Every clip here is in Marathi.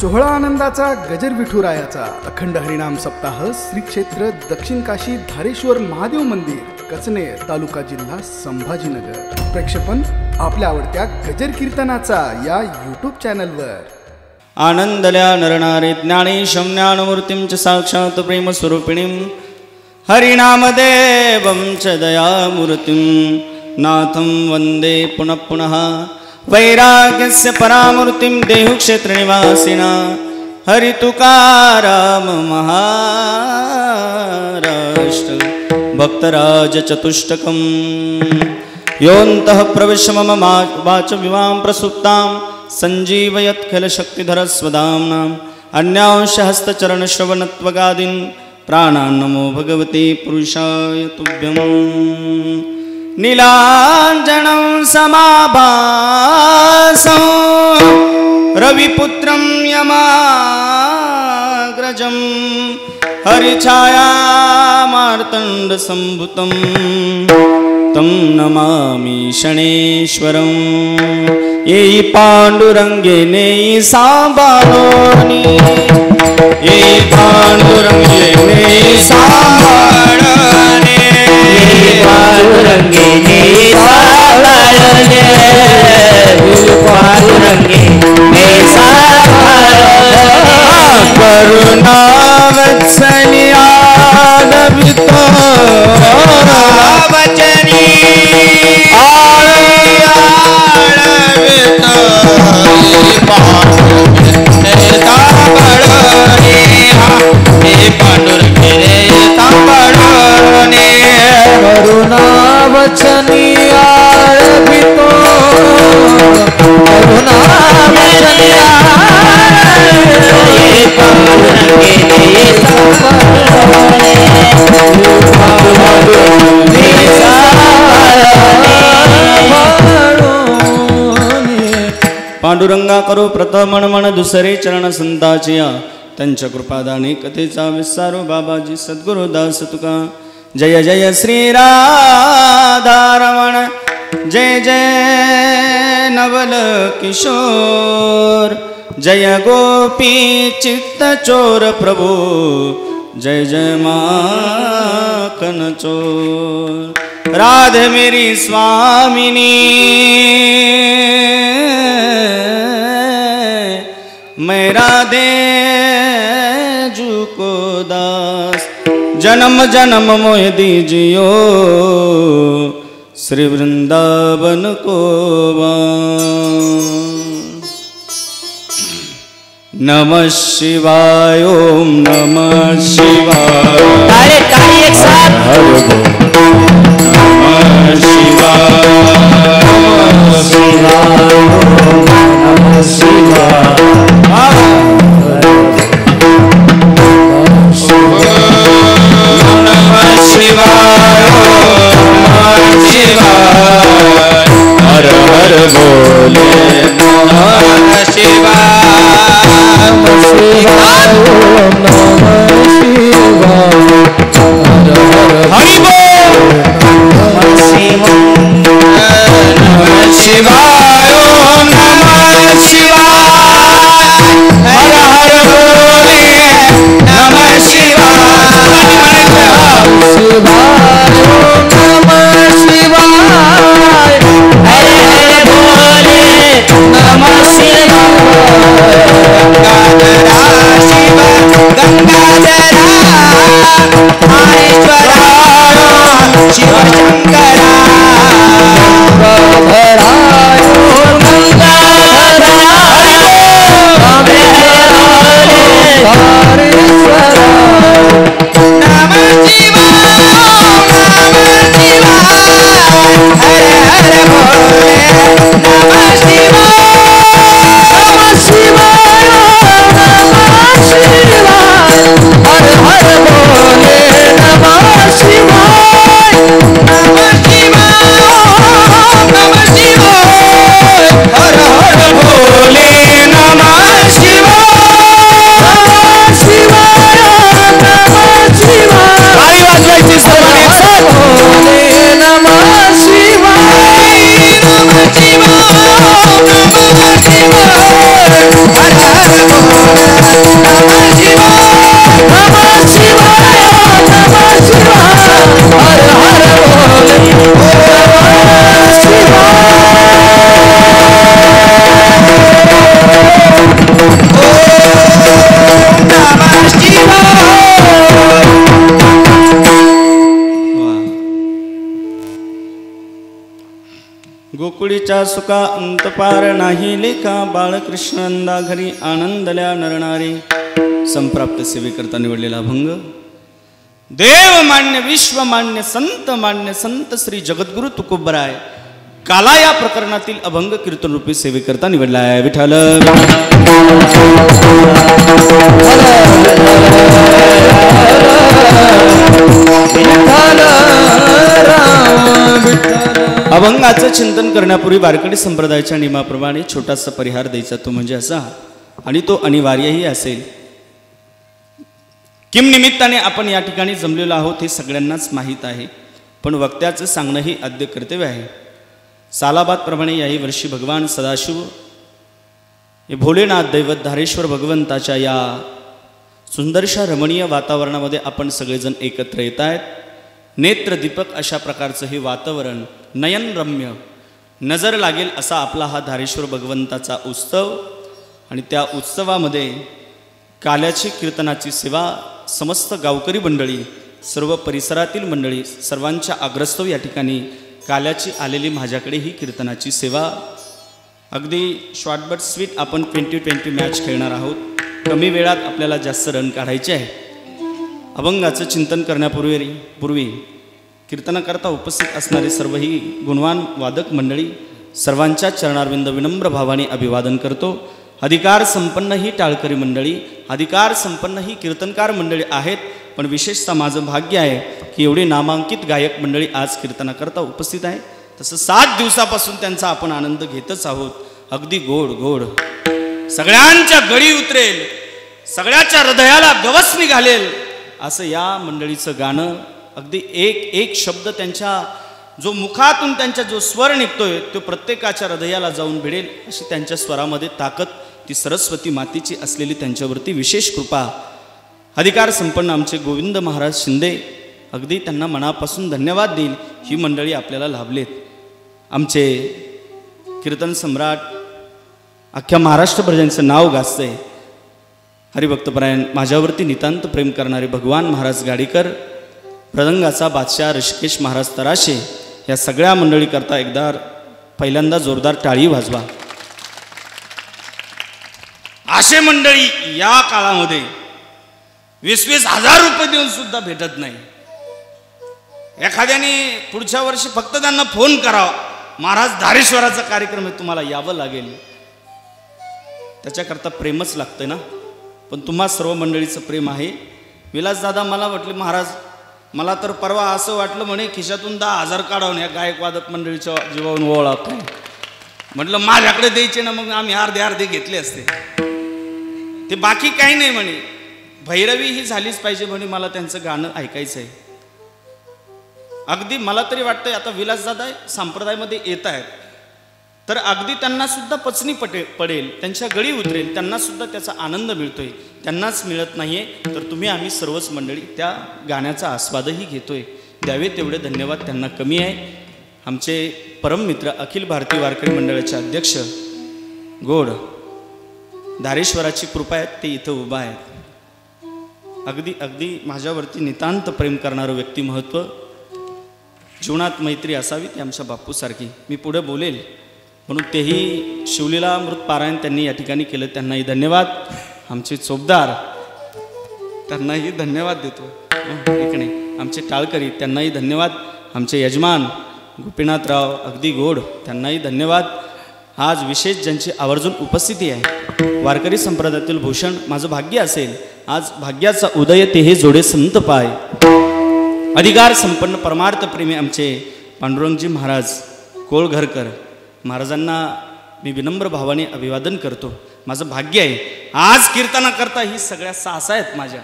सोहळा आनंदाचा गजर विठुरायाचा अखंड हरिनाम सप्ताह श्री क्षेत्र दक्षिण काशी धारेश्वर महादेव मंदिर कचनेर तालुका जिल्हा संभाजीनगर प्रक्षेपण आपल्या आवडत्या गजर कीर्तनाचा या यूट्यूब चॅनलवर आनंदल्या नरनारी ज्ञानेशं ज्ञानमूर्तिं च साक्षात् प्रेमस्वरूपिणीं हरिनामदेवं च दयामूर्तिं नाथं वन्दे पुनः पुनः वैराग्यस्य परामूर्तिं देहुक्षेत्रनिवासिना हरितुकाराम महाराष्ट्र भक्तराज चतुष्टकम् योऽन्तः प्रविश्य मम वाचमिमां प्रसुप्तां सञ्जीवयत्खिलशक्तिधरस्वधाम्नाम् अन्यांशहस्तचरणश्रवणत्वगादीन् प्राणान् नमो भगवते पुरुषाय तुभ्यम् नीलाञ्जनं समाभासं रविपुत्रं यमाग्रजं हरिछायामार्तण्डसम्भुतं तं नमामि शनेश्वरं ये पाण्डुरङ्गे नेयि साम्बाणोनि ये पाण्डुरङ्गे नेयि साम्बाणोनि पांडुरंगे ने सावरणे पांडुरंगे ने सावरणे करुणावत्सल्यादवितो वचनी आळवितो पांडुरंगे सावरणे हे पांडुरंगे सावरणे करुणावचनी आळवितो करुणावचनी आळवितो पांडुरंगे ने सावरणे पांडुरंगा करो प्रथम मन दुसरे चरण संताचिया त्यांच्या कृपादाने कथेचा विस्सारो बाबाजी सद्गुरुदास तुका जय जय श्री राधारमण जय जय नवल किशोर जय गोपी चित्त चोर प्रभु जय जय माखन चोर राधे मेरी स्वामिनी मैं राधे जू को दास जन्म जन्म मोह दीजियो श्री वृंदावन को नमः शिवाय ओम नमः शिवाय तारे ताली एक साथ नमः शिवाय नमः शिवाय नमः शिवाय हर हर बोले नमः शिवाय शिवाय नमः शिवाय हरि बोल नमः शिवाय नमः शिवाय हर हर बोले नमः शिवाय शिवाय नमः शिवाय हर हर बोले कुडकुडीच्या सुका अंतपार नाही लेखा बाळकृष्णंदा घरी आनंदल्या नरणारे. संप्राप्त सेवेकरता निवडलेला अभंग देव मान्य विश्वमान्य संत मान्य संत श्री जगद्गुरु तुकोबराय काला या प्रकरणातील अभंग कीर्तन रूपी सेवेकरता निवडला आहे. विठ्ठल अभंगाचं चिंतन करण्यापूर्वी वारकरी संप्रदायाच्या नियमाप्रमाणे छोटासा परिहार द्यायचा तो म्हणजे असा, आणि तो अनिवार्यही असेल. किम निमित्ताने आपण या ठिकाणी जमलेलो आहोत हे सगळ्यांनाच माहीत आहे, पण वक्त्याचं सांगणंही आद्य कर्तव्य आहे. सालाबादप्रमाणे याही वर्षी भगवान सदाशिव हे भोलेनाथ दैवत धारेश्वर भगवंताच्या या सुंदरशा रमणीय वातावरणामध्ये आपण सगळेजण एकत्र येत आहेत. नेत्रदीपक अशा प्रकारचं हे वातावरण, नयनरम्य, नजर लागेल असा आपला हा धारेश्वर भगवंताचा उत्सव. आणि त्या उत्सवामध्ये काल्याची कीर्तनाची सेवा समस्त गावकरी मंडळी, सर्व परिसरातील मंडळी सर्वांच्या आग्रस्तव या ठिकाणी काल्याची आलेली माझ्याकडे ही कीर्तनाची सेवा. अगदी शॉर्ट बट स्वीट आपण 20-20 मॅच खेळणार आहोत. कमी वेळात आपल्याला जास्त रन काढायचे आहे. अभंगाचं चिंतन करण्यापूर्वी कीर्तनाकरता उपस्थित असणारे सर्वही गुणवान वादक मंडळी सर्वांच्या चरणारविंद विनम्र भावाने अभिवादन करतो. अधिकार संपन्न ही टाळकरी मंडळी, अधिकार संपन्न ही कीर्तनकार मंडळी आहेत, पण विशेषतः माझं भाग्य आहे की एवढी नामांकित गायक मंडळी आज कीर्तनाकरता उपस्थित आहे. तसं 7 दिवसापासून त्यांचा आपण आनंद घेतच आहोत. अगदी गोड गोड सगळ्यांच्या गळी उतरेल, सगळ्याच्या हृदयाला गवसणी घालेल असं या मंडळीचं गाणं. अगदी एक शब्द त्यांच्या जो मुखातून त्यांचा जो स्वर निघतोय तो प्रत्येकाच्या हृदयाला जाऊन भिडेल अशी त्यांच्या स्वरामध्ये ताकद, ती सरस्वती मातेची असलेली त्यांच्यावरती विशेष कृपा. अधिकार संपन्न आमचे गोविंद महाराज शिंदे, अगदी त्यांना मनापासून धन्यवाद देईल. ही मंडळी आपल्याला लाभलेत. आमचे कीर्तन सम्राट अख्ख्या महाराष्ट्रभर ज्यांचं नाव गाजतंय, हरिभक्तपरायण, माझ्यावरती नितांत प्रेम करणारे भगवान महाराज गाडीकर, मृदंगाचा बादशाह ऋषिकेश महाराज तराशे, या सगळ्या मंडळीकरता एकदा पहिल्यांदा जोरदार टाळी वाजवा. असे मंडळी या काळामध्ये 20-20 हजार रुपये देऊन सुद्धा भेटत नाही. एखाद्याने पुढच्या वर्षी फक्त त्यांना फोन करावा, महाराज धारेश्वराचा कार्यक्रम आहे, तुम्हाला यावं लागेल. त्याच्याकरता प्रेमच लागतं ना. पण तुम्हा सर्व मंडळीचं प्रेम आहे. विलासदादा मला म्हटले, महाराज मला तर परवा असं वाटलं म्हणे खिशातून 10,000 काढवून या गायक वादक मंडळीच्या जीवावरून ओळख. म्हटलं माझ्याकडे द्यायचे ना, मग आम्ही अर्धे घेतले असते. ते बाकी काही नाही म्हणे, भैरवी ही झालीच पाहिजे म्हणे, मला त्यांचं गाणं ऐकायचं आहे. अगदी मला तरी वाटतंय आता विलासदादा संप्रदायामध्ये येत आहेत तर अगदी त्यांना सुद्धा पचनी पडेल, त्यांच्या गळी उतरेल, त्यांना सुद्धा त्याचा आनंद मिळतोय. त्यांनाच मिळत नाहीये तर आम्ही सर्वच मंडळी त्या गाण्याचा आस्वादही घेतोय. द्यावे तेवढे धन्यवाद त्यांना कमी आहे. आमचे परममित्र अखिल भारतीय वारकरी मंडळाचे अध्यक्ष गोड, धारेश्वराची कृपा आहे ते इथं उभा आहे. अगदी माझ्यावरती नितांत प्रेम करणारं व्यक्तिमत्व. जीवनात मैत्री असावी ती आमच्या बापूसारखी. मी पुढे बोलेल म्हणून तेही शिवलीलामृत पारायण त्यांनी या ठिकाणी केलं, त्यांनाही धन्यवाद. आमचे चोपदार, त्यांनाही धन्यवाद देतो. एक नाही, आमचे टाळकरी, त्यांनाही धन्यवाद. आमचे यजमान गोपीनाथराव अगदी गोड, त्यांनाही धन्यवाद. आज विशेष ज्यांची आवर्जून उपस्थिती आहे, वारकरी संप्रदायातील भूषण, माझं भाग्य असेल आज भाग्याचा उदय ते हे जोडे संत पाय. अधिकार संपन्न परमार्थ प्रेमी आमचे पांडुरंगजी महाराज कोळघरकर, महाराजांना मी विनम्र भावाने अभिवादन करतो. माझं भाग्य आहे आज कीर्तनाकरता ही सगळ्या सासा आहेत माझ्या.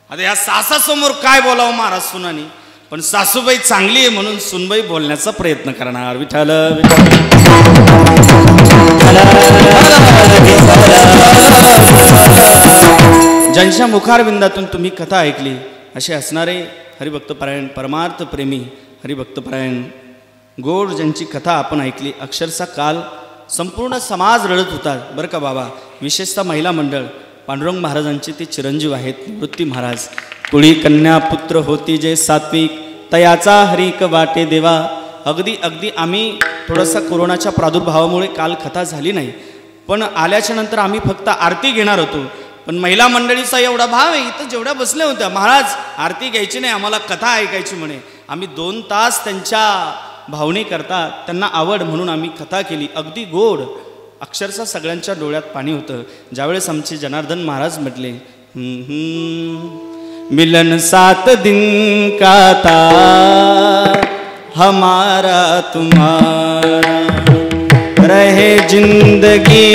आता या सासासमोर काय बोलावं महाराज सुनानी, पण सासूबाई चांगली आहे म्हणून सुनबाई बोलण्याचा प्रयत्न करणार. विठ्ठल ज्यांच्या मुखारविंदातून तुम्ही कथा ऐकली असे असणारे हरिभक्तपरायण परमार्थ प्रेमी हरिभक्तपरायण गोड, ज्यांची कथा आपण ऐकली, अक्षरशः काल संपूर्ण समाज रडत होता बरं का बाबा. विशेषतः महिला मंडळ, पांडुरंग महाराजांचे ते चिरंजीव आहेत निवृत्ती महाराज. कुळी कन्या पुत्र होती जे सात्विक, तयाचा हरिक वाटे देवा, अगदी आम्ही थोडासा कोरोनाच्या प्रादुर्भावामुळे काल कथा झाली नाही, पण आल्याच्या नंतर आम्ही फक्त आरती घेणार होतो. पण महिला मंडळीचा एवढा भाव आहे, इथं जेवढ्या बसल्या होत्या, महाराज आरती घ्यायची नाही, आम्हाला कथा ऐकायची म्हणे. आम्ही 2 तास त्यांच्या भावनेकरता, त्यांना आवड म्हणून आम्ही कथा केली. अगदी गोड, अक्षरशः सगळ्यांच्या डोळ्यात पाणी होतं. ज्यावेळेस आमचे जनार्दन महाराज म्हटले, मिलन 7 दिन का था हमारा तुम्हारा, रहे जिंदगी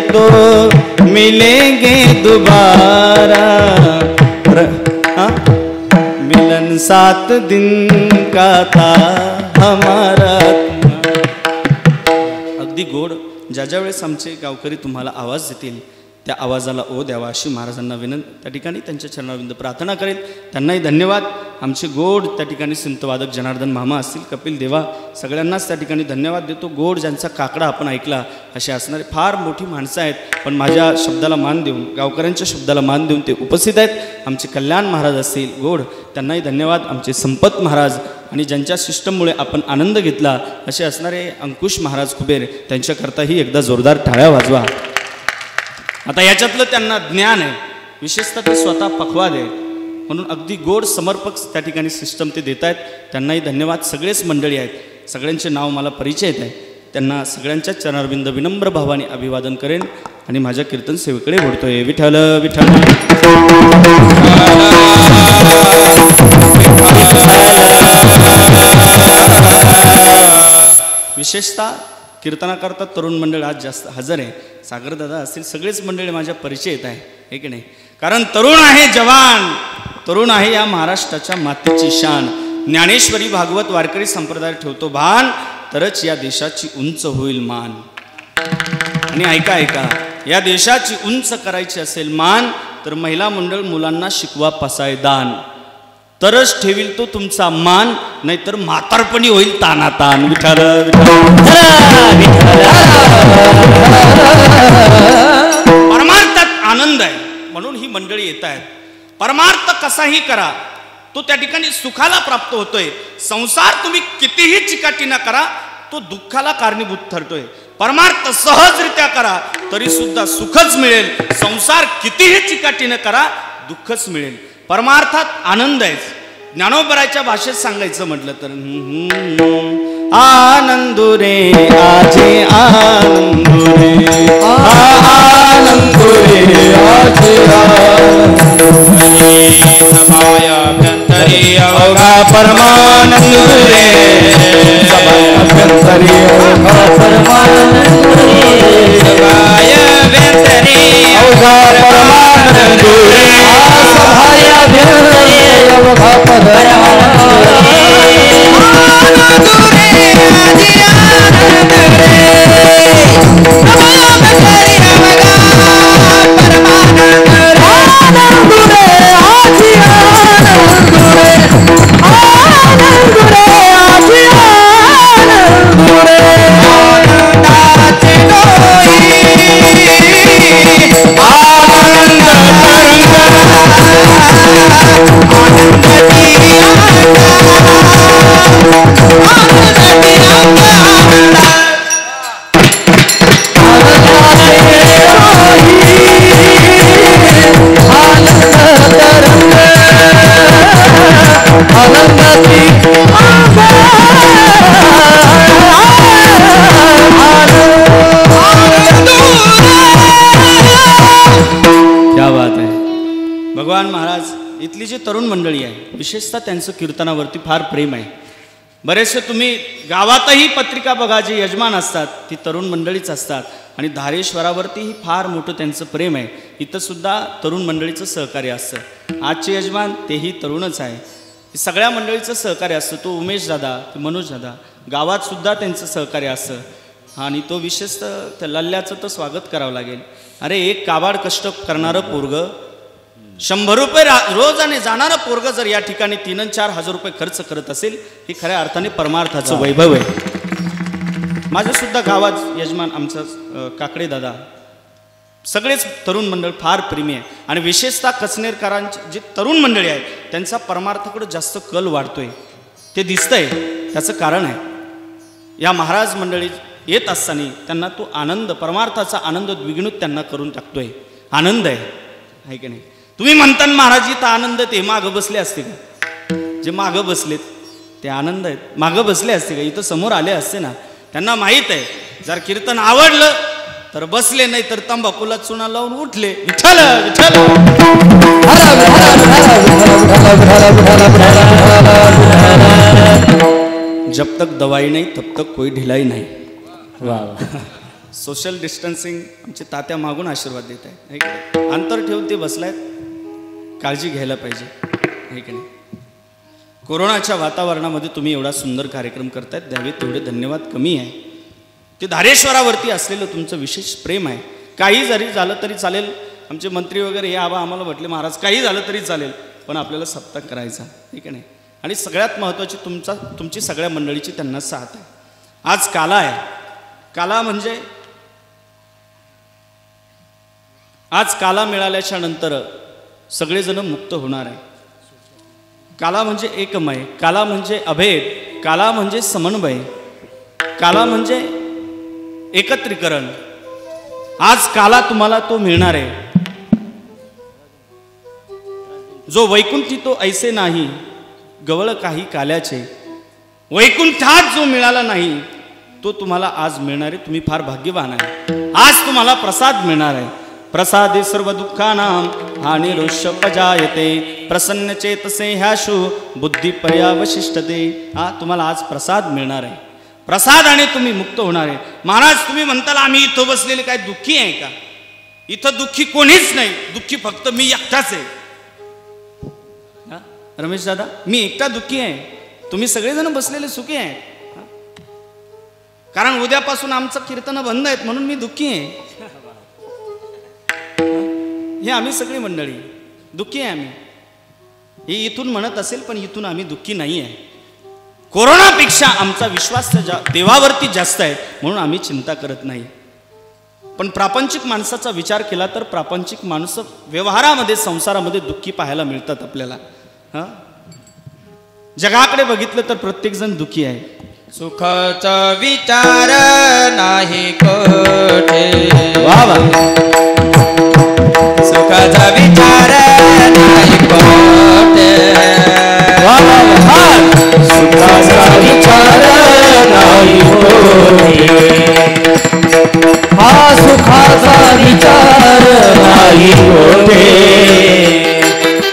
तो मिलेंगे दोबारा. मिलन 7 दिन का था हमारा. अगदी गोड. ज्या वेळेस आमचे गावकरी तुम्हाला आवाज देतील त्या आवाजाला ओ द्यावा अशी महाराजांना विनंती. त्या ठिकाणी त्यांच्या चरणाविंद प्रार्थना करेल. त्यांनाही धन्यवाद. आमचे गोड त्या ठिकाणी सिंतवादक जनार्दन मामा असतील, कपिल देवा, सगळ्यांनाच त्या ठिकाणी धन्यवाद देतो. गोड ज्यांचा काकडा आपण ऐकला असे असणारे फार मोठी माणसं आहेत, पण माझ्या शब्दाला मान देऊन, गावकऱ्यांच्या शब्दाला मान देऊन ते उपस्थित आहेत. आमचे कल्याण महाराज असतील गोड, त्यांनाही धन्यवाद. आमचे संपत महाराज आणि ज्यांच्या सिस्टममुळे आपण आनंद घेतला असे असणारे अंकुश महाराज कुबेर, त्यांच्याकरताही एकदा जोरदार टाळ्या वाजवा. आता याच्यातलं त्यांना ज्ञान आहे, विशेषतः ते स्वतः पखवाद आहे, म्हणून अगदी गोड समर्पक त्या ठिकाणी सिस्टम ते देत आहेत. त्यांनाही धन्यवाद. सगळेच मंडळी आहेत, सगळ्यांचे नाव मला परिचय येत आहे. त्यांना सगळ्यांच्या चरणारविंद विनम्र भावाने अभिवादन करेन आणि माझ्या कीर्तन सेवेकडे ओढतोय. विठ्ठल विठ्ठल. विशेषतः कीर्तनाकरता तरुण मंडळ आज जास्त हजर आहे. सागरदादा असतील, सगळेच मंडळी माझ्या परिचय येत आहे की नाही? कारण तरुण आहे जवान, तरुण आहे या महाराष्ट्राच्या मातीची शान. ज्ञानेश्वरी भागवत वारकरी संप्रदाय ठेवतो भान, तरच या देशाची उंच होईल मान. आणि ऐका, या देशाची उंच करायची असेल मान, तर महिला मंडळ मुलांना शिकवा पसायदान, तरच ठेवील तो तुमचा मान, नाहीतर म्हातारपणी होईल तानातान. विठ्ठल परमार्थात आनंद आहे म्हणून ही मंडळी येत आहेत. परमार्थ कसाही करा, तो त्या ठिकाणी सुखाला प्राप्त होतोय. संसार तुम्ही कितीही चिकाटीनं करा, तो दुःखाला कारणीभूत ठरतोय. परमार्थ सहजरित्या करा तरी सुद्धा सुखच मिळेल. संसार कितीही चिकाटीनं करा, दुःखच मिळेल. परमार्थात आनंद आहे. ज्ञानोबराच्या भाषेत सांगायचं म्हटलं तर आनंदो रे आजे आनंदो रे, आनंदो रे आजे अभ्यंतरी अवघा परमानंद रे, अभ्यंतरी अवघा परमानंद रे, सभाय अभ्यंतरी अवघा परमानंद रे, सभाय अभ्यंतरी अवघा परमानंद रे, आनंद रे आजी आनंद रे, सभाय अभ्यंतरी अवघा परमानंद रे, आनंद रे आजी आनंद रे, आनंद रे आजी आनंद रे, आनंदाचे डोई आनंद तरंग, क्या बात आहे. भगवान महाराज इथली जी तरुण मंडळी आहे, विशेषतः त्यांचं कीर्तनावरती फार प्रेम आहे. बरेचसे तुम्ही गावातही पत्रिका बघा, जी यजमान असतात ती तरुण मंडळीच असतात. आणि धारेश्वरावरतीही फार मोठं त्यांचं प्रेम आहे. इथं सुद्धा तरुण मंडळीचं सहकार्य असतं. आजचे यजमान तेही तरुणच आहे. सगळ्या मंडळीचं सहकार्य असतं. तो उमेश दादा, ते मनोज दादा, गावात सुद्धा त्यांचं सहकार्य असतं. आणि तो विशेषतः त्या लल्ल्याचं तर स्वागत करावं लागेल. अरे, एक काबाड कष्ट करणारं पोरगं, 100 रुपये रोजाने जाणारं पोरगं जर या ठिकाणी 3-4 हजार रुपये खर्च करत असेल, ही खऱ्या अर्थाने परमार्थाचं वैभव आहे. माझ्यासुद्धा गावात यजमान आमचा काकडे दादा, सगळेच तरुण मंडळ फार प्रेमी आहे. आणि विशेषतः कचनेरकरांची जी तरुण मंडळी आहेत, त्यांचा परमार्थाकडे जास्त कल वाढतोय, ते दिसतंय. त्याचं कारण आहे, या महाराज मंडळी येत असताना त्यांना तो आनंद, परमार्थाचा आनंद द्विगुणित त्यांना करून टाकतोय. आनंद आहे की नाही? तुम्ही म्हणता महाराज इथं आनंद, ते मागं बसले असते का? जे मागं बसलेत ते आनंद आहेत, मागं बसले असते का? इथं समोर आले असते ना. त्यांना माहीत आहे जर कीर्तन आवडलं तर बसले, नाही तर तंबाखूला चुना लावून उठले. विठ्ठल विठ्ठल. जब तक दवाई नाही तब तक कोई ढिलाई नाही. सोशल डिस्टन्सिंग आमचे तात्या मागून आशीर्वाद देत आहे. अंतर ठेवून ते बसलायत, काळजी घ्यायला पाहिजे आहे की नाही? कोरोनाच्या वातावरणामध्ये तुम्ही एवढा सुंदर कार्यक्रम करतायत, द्यावे तेवढे धन्यवाद कमी आहे. ते धारेश्वरावरती असलेलं तुमचं विशेष प्रेम आहे. काही जरी झालं तरी चालेल. आमचे मंत्री वगैरे हे आबा आम्हाला म्हटले महाराज काही झालं तरी चालेल, पण आपल्याला सप्ताह करायचा, ठीक आहे नाही? आणि सगळ्यात महत्त्वाची तुमची सगळ्या मंडळीची त्यांना साथ आहे. आज काला आहे. काला म्हणजे आज काला मिळाल्याच्या नंतर सगळेजण मुक्त होणार आहे. काला म्हणजे एकमय, काला म्हणजे अभेद, काला म्हणजे समन्वय, काला म्हणजे एकत्रीकरण. आज काला तुम्हाला तो मिळणार आहे. जो वैकुंठी तो ऐसे नाही, गवळ काही काल्याचे. वैकुंठात जो मिळाला नाही तो तुम्हाला आज मिळणार आहे. तुम्ही फार भाग्यवान आहे. आज तुम्हाला प्रसाद मिळणार आहे. प्रसादे सर्व दुःखानां हानिरुष्यपजायते प्रसन्न चेतसे ह्याशु बुद्धी पर्यावशिष्टते. तुम्हाला आज प्रसाद मिळणार आहे. प्रसाद आणि तुम्ही मुक्त होणार आहे. महाराज तुम्ही म्हणताल आम्ही इथं बसलेले काय दुःखी आहे का? इथं दुःखी कोणीच नाही. दुःखी फक्त मी एकटाच आहे. रमेश दादा, मी एकटा दुःखी आहे. तुम्ही सगळेजण बसलेले सुखी आहे. कारण उद्यापासून आमचं कीर्तन बंद आहेत म्हणून मी दुःखी आहे. हे आम्ही सगळी मंडळी दुःखी आहे. आम्ही हे इथून म्हणत असेल पण इथून आम्ही दुःखी नाही आहे. कोरोनापेक्षा आमचा विश्वास देवावरती जास्त आहे म्हणून आम्ही चिंता करत नाही. पण प्रापंचिक माणसाचा विचार केला तर प्रापंचिक माणसं व्यवहारामध्ये संसारामध्ये दुःखी पाहायला मिळतात आपल्याला. जगाकडे बघितलं तर प्रत्येक जण दुःखी आहे. सुखाचा विचार नाही कोठे. वा वा. सुखाचा विचार नाही कोठे. वा वा वा. सुखाचा विचार नाही कोठे. हा सुखाचा विचार नाही कोठे.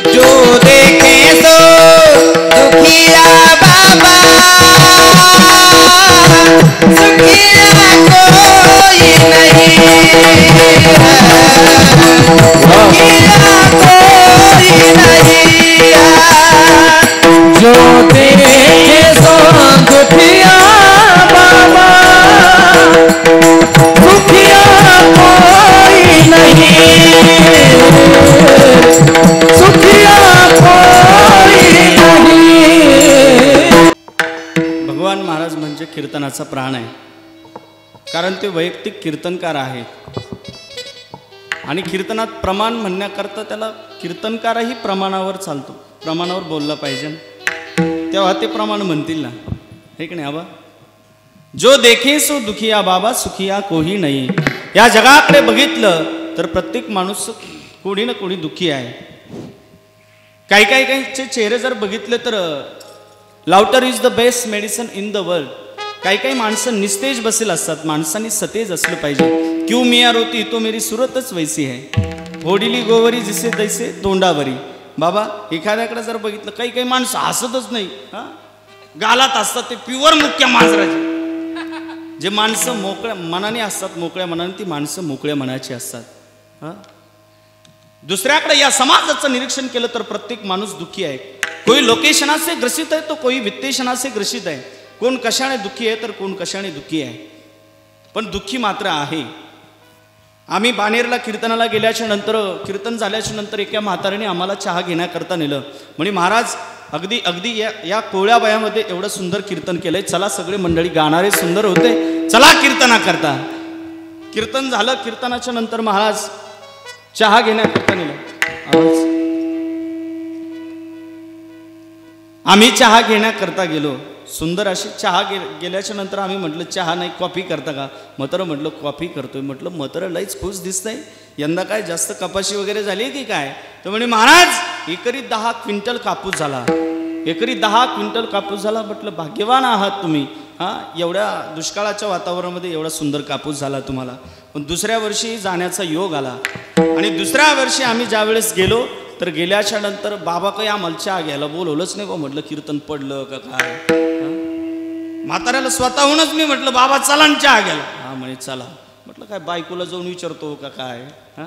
जो देखे सो दुखिया बाबा, सुखिया कोई नहीं, सुखिया कोई नहीं. जो देखे सो दुखिया बाबा, सुखिया कोई नहीं, सुखिया कोई नहीं. भगवान महाराज म्हणजे कीर्तनाचा प्राण आहे. कारण ते वैयक्तिक कीर्तनकार आहेत आणि कीर्तनात प्रमाण म्हणण्याकरता त्याला कीर्तनकारही प्रमाणावर चालतो. प्रमाणावर बोलला पाहिजे तेव्हा ते प्रमाण म्हणतील ना, हे की नाही आबा? जो देखे सो दुखिया बाबा, सुखिया कोही नाही. या जगाकडे बघितलं तर प्रत्येक माणूस कोणी ना कोणी दुःखी आहे. काहीचे चेहरे जर बघितले तर laughter is the best medicine in the world. काही माणसं निस्तेज बसेल असतात. माणसांनी सतेज असलं पाहिजे. क्यू मिया रोती तो मेरी सुरतच वैसी आहे, होडिली गोवरी जिसे तैसे तोंडावरी. बाबा एखाद्याकडे जर बघितलं काही माणसं हसतच नाही, गालात असतात ते प्युअर मुख्य मांजराचे. जे माणसं मोकळ्या मनाने असतात, मोकळ्या मनाने ती माणसं मोकळ्या मनाची असतात. दुसऱ्याकडे या समाजाचं निरीक्षण केलं तर प्रत्येक माणूस दुःखी आहे. कोई लोकेशना से ग्रसित आहे तो कोई वित्तेशना से ग्रसित आहे. कोण कशाने दुःखी आहे तर कोण कशाने दुःखी आहे, पण दुःखी मात्र आहे. आम्ही बाणेरला कीर्तनाला गेल्याच्या नंतर, कीर्तन झाल्याच्या नंतर एका म्हाताऱ्याने आम्हाला चहा घेण्याकरता नेलं. म्हणे महाराज अगदी या कोवळ्या वयामध्ये एवढं सुंदर कीर्तन केलंय, चला सगळे मंडळी गाणारे सुंदर होते, चला कीर्तनाकरता. कीर्तन झालं. कीर्तनाच्या नंतर महाराज चहा घेण्याकरता नेलं. आम्ही चहा घेण्याकरता गेलो. सुंदर अशी चहा गेल्याच्या नंतर आम्ही म्हटलं चहा नाही कॉफी करता का? म्हातारं म्हटलं कॉफी करतोय. म्हटलं म्हातारं लईच खुश दिसतंय, यंदा काय जास्त कपाशी वगैरे झाली की काय? तर म्हणे महाराज एकरी 10 क्विंटल कापूस झाला, एकरी 10 क्विंटल कापूस झाला. म्हटलं भाग्यवान आहात तुम्ही, हां एवढ्या दुष्काळाच्या वातावरणामध्ये एवढा सुंदर कापूस झाला तुम्हाला. पण दुसऱ्या वर्षी जाण्याचा योग आला आणि दुसऱ्या वर्षी आम्ही ज्यावेळेस गेलो तर गेल्याच्या नंतर बाबा काही आम्हाला चहा घ्यायला बोलवलंच नाही. म्हटलं कीर्तन पडलं का काय? म्हाताऱ्याला स्वतःहूनच मी म्हटलं बाबा चला ना चहा घ्यायला. हा म्हणे चला. म्हटलं काय बायकोला जाऊन विचारतो का काय? हां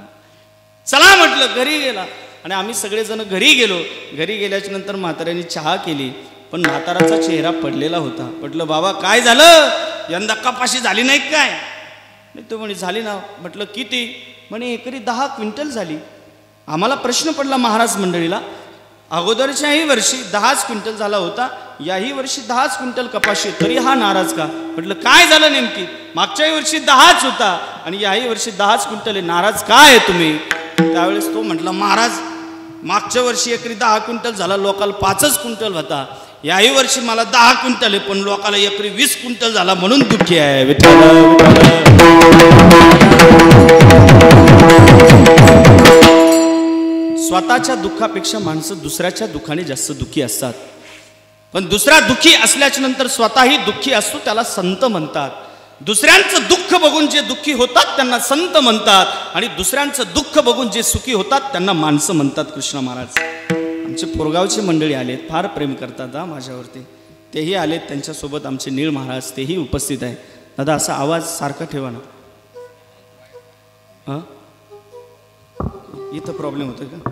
चला म्हटलं. घरी गेला आणि आम्ही सगळेजण घरी गेलो. घरी गेल्याच्या नंतर म्हाताऱ्याने चहा केली, पण म्हाताराचा चेहरा पडलेला होता. म्हटलं बाबा काय झालं, यंदा कपाशी झाली नाही काय? नाही तो म्हणे झाली ना. म्हटलं किती? म्हणे एकरी 10 क्विंटल झाली. आम्हाला प्रश्न पडला महाराज मंडळीला, अगोदरच्याही वर्षी 10 क्विंटल झाला होता, याही वर्षी 10 क्विंटल कपाशी, तरी हा नाराज का? म्हटलं काय झालं नेमकी? मागच्याही वर्षी 10 होता आणि याही वर्षी 10 क्विंटल आहे, नाराज काय आहे तुम्ही? त्यावेळेस तो म्हटला महाराज मागच्या वर्षी एकरी 10 क्विंटल झाला, लोकाला 5 क्विंटल होता, याही वर्षी मला 10 क्विंटल आहे पण लोकाला एकरी 20 क्विंटल झाला म्हणून दुःखी आहे. विठ्ठल स्वतःच्या दुःखापेक्षा माणसं दुसऱ्याच्या दुःखाने जास्त दुःखी असतात. पण दुसरा दुःखी असल्याच्या नंतर स्वतःही दुःखी असतो त्याला संत म्हणतात. दुसऱ्यांचं दुःख बघून जे दुःखी होतात त्यांना संत म्हणतात आणि दुसऱ्यांचं दुःख बघून जे सुखी होतात त्यांना माणसं म्हणतात. कृष्ण महाराज आमचे पोरगावचे मंडळी आलेत, फार प्रेम करतात माझ्यावरती, तेही आलेत. त्यांच्यासोबत आमचे नीळ महाराज तेही उपस्थित आहे. दादा असा आवाज सारखा ठेवा ना. हां इथं प्रॉब्लेम होतो का?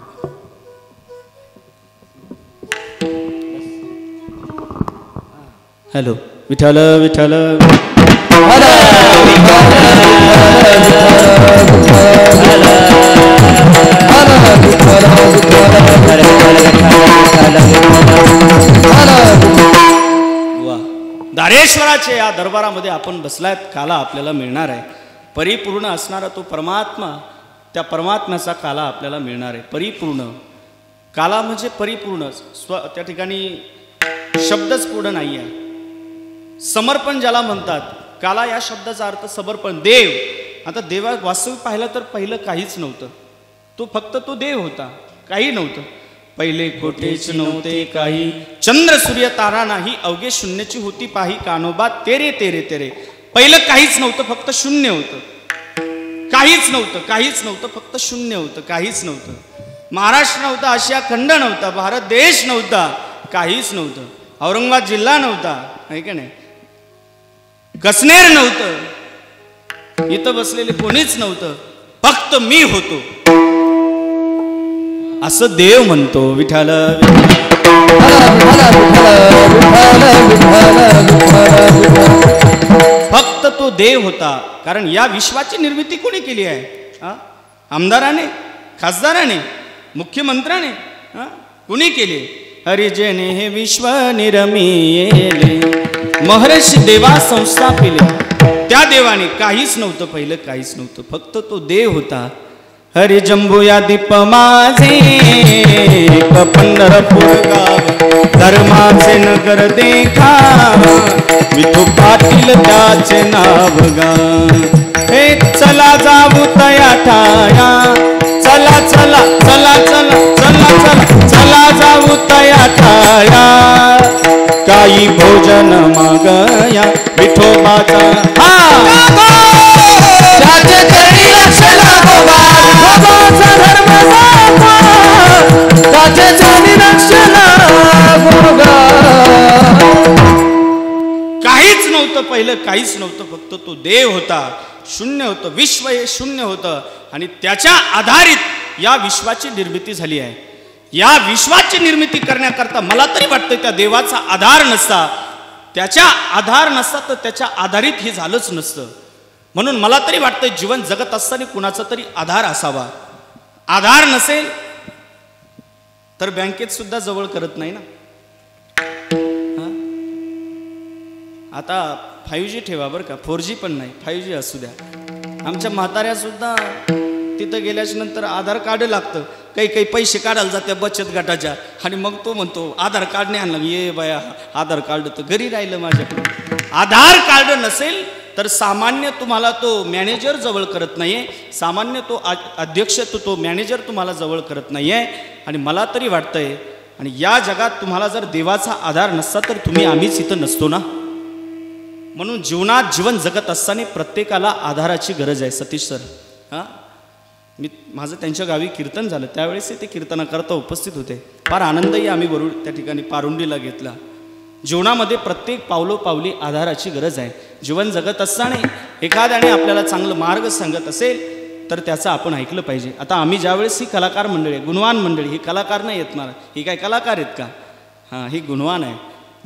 हॅलो विठ्ठल विठ्ठल वा. दारेश्वराच्या या दरबारामध्ये आपण बसलायत, काला आपल्याला मिळणार आहे. परिपूर्ण असणारा तो परमात्मा, त्या परमात्म्याचा काला आपल्याला मिळणार आहे. परिपूर्ण काला म्हणजे परिपूर्ण त्या ठिकाणी शब्दच पूर्ण नाही आहे. समर्पण ज्याला म्हणतात, काला या शब्दाचा अर्थ समर्पण. देव, आता देवा वास्तविक पाहिलं तर पहिलं काहीच नव्हतं, तो फक्त तो देव होता, काही नव्हतं. पहिले कोठेच नव्हते काही, चंद्र सूर्य तारा नाही, अवघे शून्याची होती पाही, कानोबा तेरे तेरे तेरे. पहिलं काहीच नव्हतं, फक्त शून्य होतं. काहीच नव्हतं, काहीच नव्हतं, फक्त शून्य होतं, काहीच नव्हतं. महाराष्ट्र नव्हता, आशिया खंड नव्हता, भारत देश नव्हता, काहीच नव्हतं. औरंगाबाद जिल्हा नव्हता, आहे का नाही? कसनेर नव्हतं, इथं बसलेले कोणीच नव्हतं, फक्त मी होतो असं देव म्हणतो. विठ्ठल फक्त तो देव होता. कारण या विश्वाची निर्मिती कोणी केली आहे? आमदाराने, खासदाराने, मुख्यमंत्र्याने? कुणी केली? हरिजने हे विश्व निर्मिले, महर्षी देवा संस्थापिले. त्या देवाने काहीच नव्हतं, पहिलं काहीच नव्हतं, फक्त तो देव होता. हरि जंबूया दीप माझे पंढरपूर गाव, धर्माचे नगर देखा, विठू पाटील त्याचे नाव गा. हे चला जाऊ तया ठाया, चला चला चला चला चला चला चला जाऊ तया ठाया, काही भोजन मागया विठोबाचा. त्याचे चरणी लक्ष लागोबा, विठोबाचा धर्म दाखवा, त्याचे चरणी लक्ष लागोबा. काहीच नव्हतं, पहिलं काहीच नव्हतं, फक्त तो देव होता. शून्य होतं, विश्व हे शून्य होतं आणि त्याच्या आधारित या विश्वाची निर्मिती झाली आहे. या विश्वाची निर्मिती करण्याकरता मला तरी वाटतं त्या देवाचा आधार नसता, त्याच्या आधार नसता तर त्याच्या आधारित हे झालंच नसतं. म्हणून मला तरी वाटतं जीवन जगत असताना कुणाचा तरी आधार असावा. आधार नसेल तर बँकेत सुद्धा जवळ करत नाही ना. आता 5G ठेवा बरं का, 4G पण नाही, 5G असू द्या. आमच्या म्हाताऱ्या सुद्धा तिथं गेल्याच्या नंतर आधार कार्ड लागतं. काही काही पैसे काढायला जात्या बचत गटाच्या आणि मग तो म्हणतो आधार कार्ड नाही आणलं. ये बाया आधार कार्ड तर घरी राहिलं माझ्याकडे. आधार कार्ड नसेल तर सामान्य तुम्हाला तो मॅनेजर जवळ करत नाही आहे, सामान्य तो अध्यक्ष तो मॅनेजर तुम्हाला जवळ करत नाही आहे. आणि मला तरी वाटतंय आणि या जगात तुम्हाला जर देवाचा आधार नसता तर तुम्ही आम्हीच इथं नसतो ना. म्हणून जीवनात जीवन जगत असताना प्रत्येकाला आधाराची गरज आहे. सतीश सर हां माझं त्यांच्या गावी कीर्तन झालं त्यावेळेस ते कीर्तनाकरता उपस्थित होते. फार आनंदही आम्ही बरोबर त्या ठिकाणी पारुंडीला घेतला. जीवनामध्ये प्रत्येक पावलोपावली आधाराची गरज आहे. जीवन जगत असताना एखाद्याने आपल्याला चांगलं मार्ग सांगत असेल तर त्याचं आपण ऐकलं पाहिजे. आता आम्ही ज्यावेळेस ही कलाकार मंडळी आहे, गुणवान मंडळी, ही कलाकार नाही येत मला, ही काय कलाकार आहेत का? हां ही गुणवान आहे.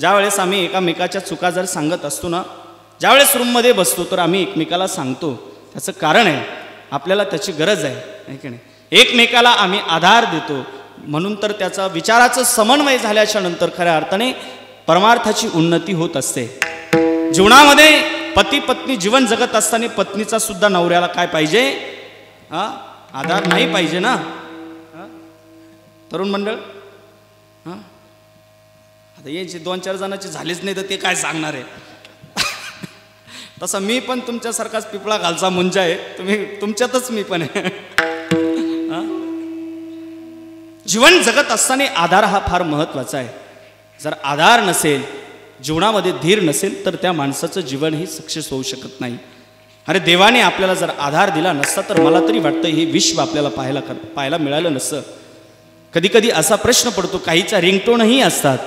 ज्यावेळेस आम्ही एकामेकाच्या चुका जर सांगत असतो ना, ज्यावेळेस रूममध्ये बसतो तर आम्ही एकमेकाला सांगतो. त्याचं कारण आहे आपल्याला त्याची गरज आहे की नाही. एकमेकाला आम्ही आधार देतो म्हणून तर त्याचा विचाराचं समन्वय झाल्याच्या नंतर खऱ्या अर्थाने परमार्थाची उन्नती होत असते. जीवनामध्ये पती पत्नी जीवन जगत असताना पत्नीचा सुद्धा नवऱ्याला काय पाहिजे? आधार नाही पाहिजे ना. तरुण मंडळ आता यायचे 2-4 जणांचे झालेच नाही तर ते काय सांगणार आहे. तसं मी पण तुमच्यासारखाच पिपळा घालचा मुंजा आहे, तुम्ही तुमच्यातच मी पण आहे. जीवन जगत असताना आधार हा फार महत्वाचा आहे. जर आधार नसेल, जीवनामध्ये धीर नसेल तर त्या माणसाचं जीवन ही सक्सेस होऊ शकत नाही. अरे देवाने आपल्याला जर आधार दिला नसता तर मला तरी वाटतं हे विश्व आपल्याला पाहायला मिळालं नसतं. कधी कधी असा प्रश्न पडतो, काहीच्या रिंगटोनही असतात.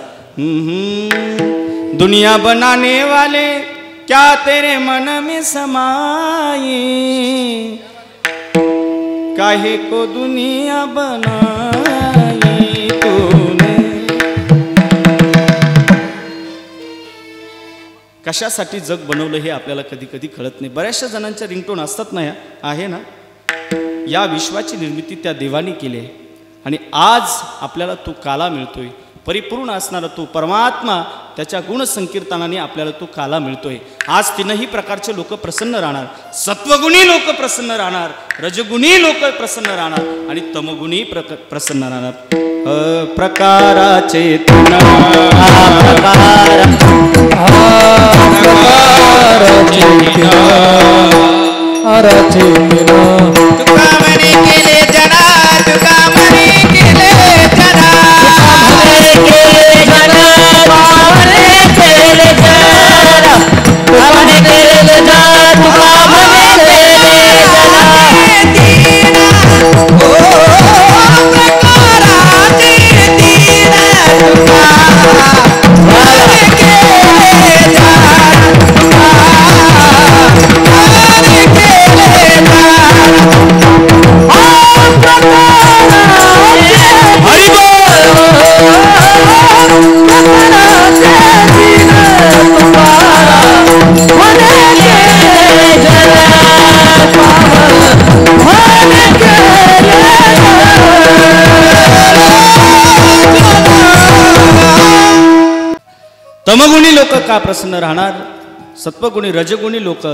दुनिया बनाने वाले क्या तेरे मन में समाई, काहे को दुनिया बनाई तूने. कशासाठी जग बनवलं हे आपल्याला कधी कधी कळत नाही. बऱ्याचशा जणांच्या रिंगटोन असतात ना, आहे ना. या विश्वाची निर्मिती त्या देवाने केली आहे आणि आज आपल्याला तो काला मिळतोय. परिपूर्ण असणारा तो परमात्मा त्याच्या गुणसंकीर्तनाने आपल्याला तो काला मिळतोय. आज 3ही प्रकारचे लोक प्रसन्न राहणार. सत्वगुणी लोक प्रसन्न राहणार, रजगुणी लोक प्रसन्न राहणार आणि तमगुणी प्रसन्न राहणार. प्रकाराचे तमगुणी लोक का प्रसन्न राहणार, सत्वगुणी रजगुणी लोक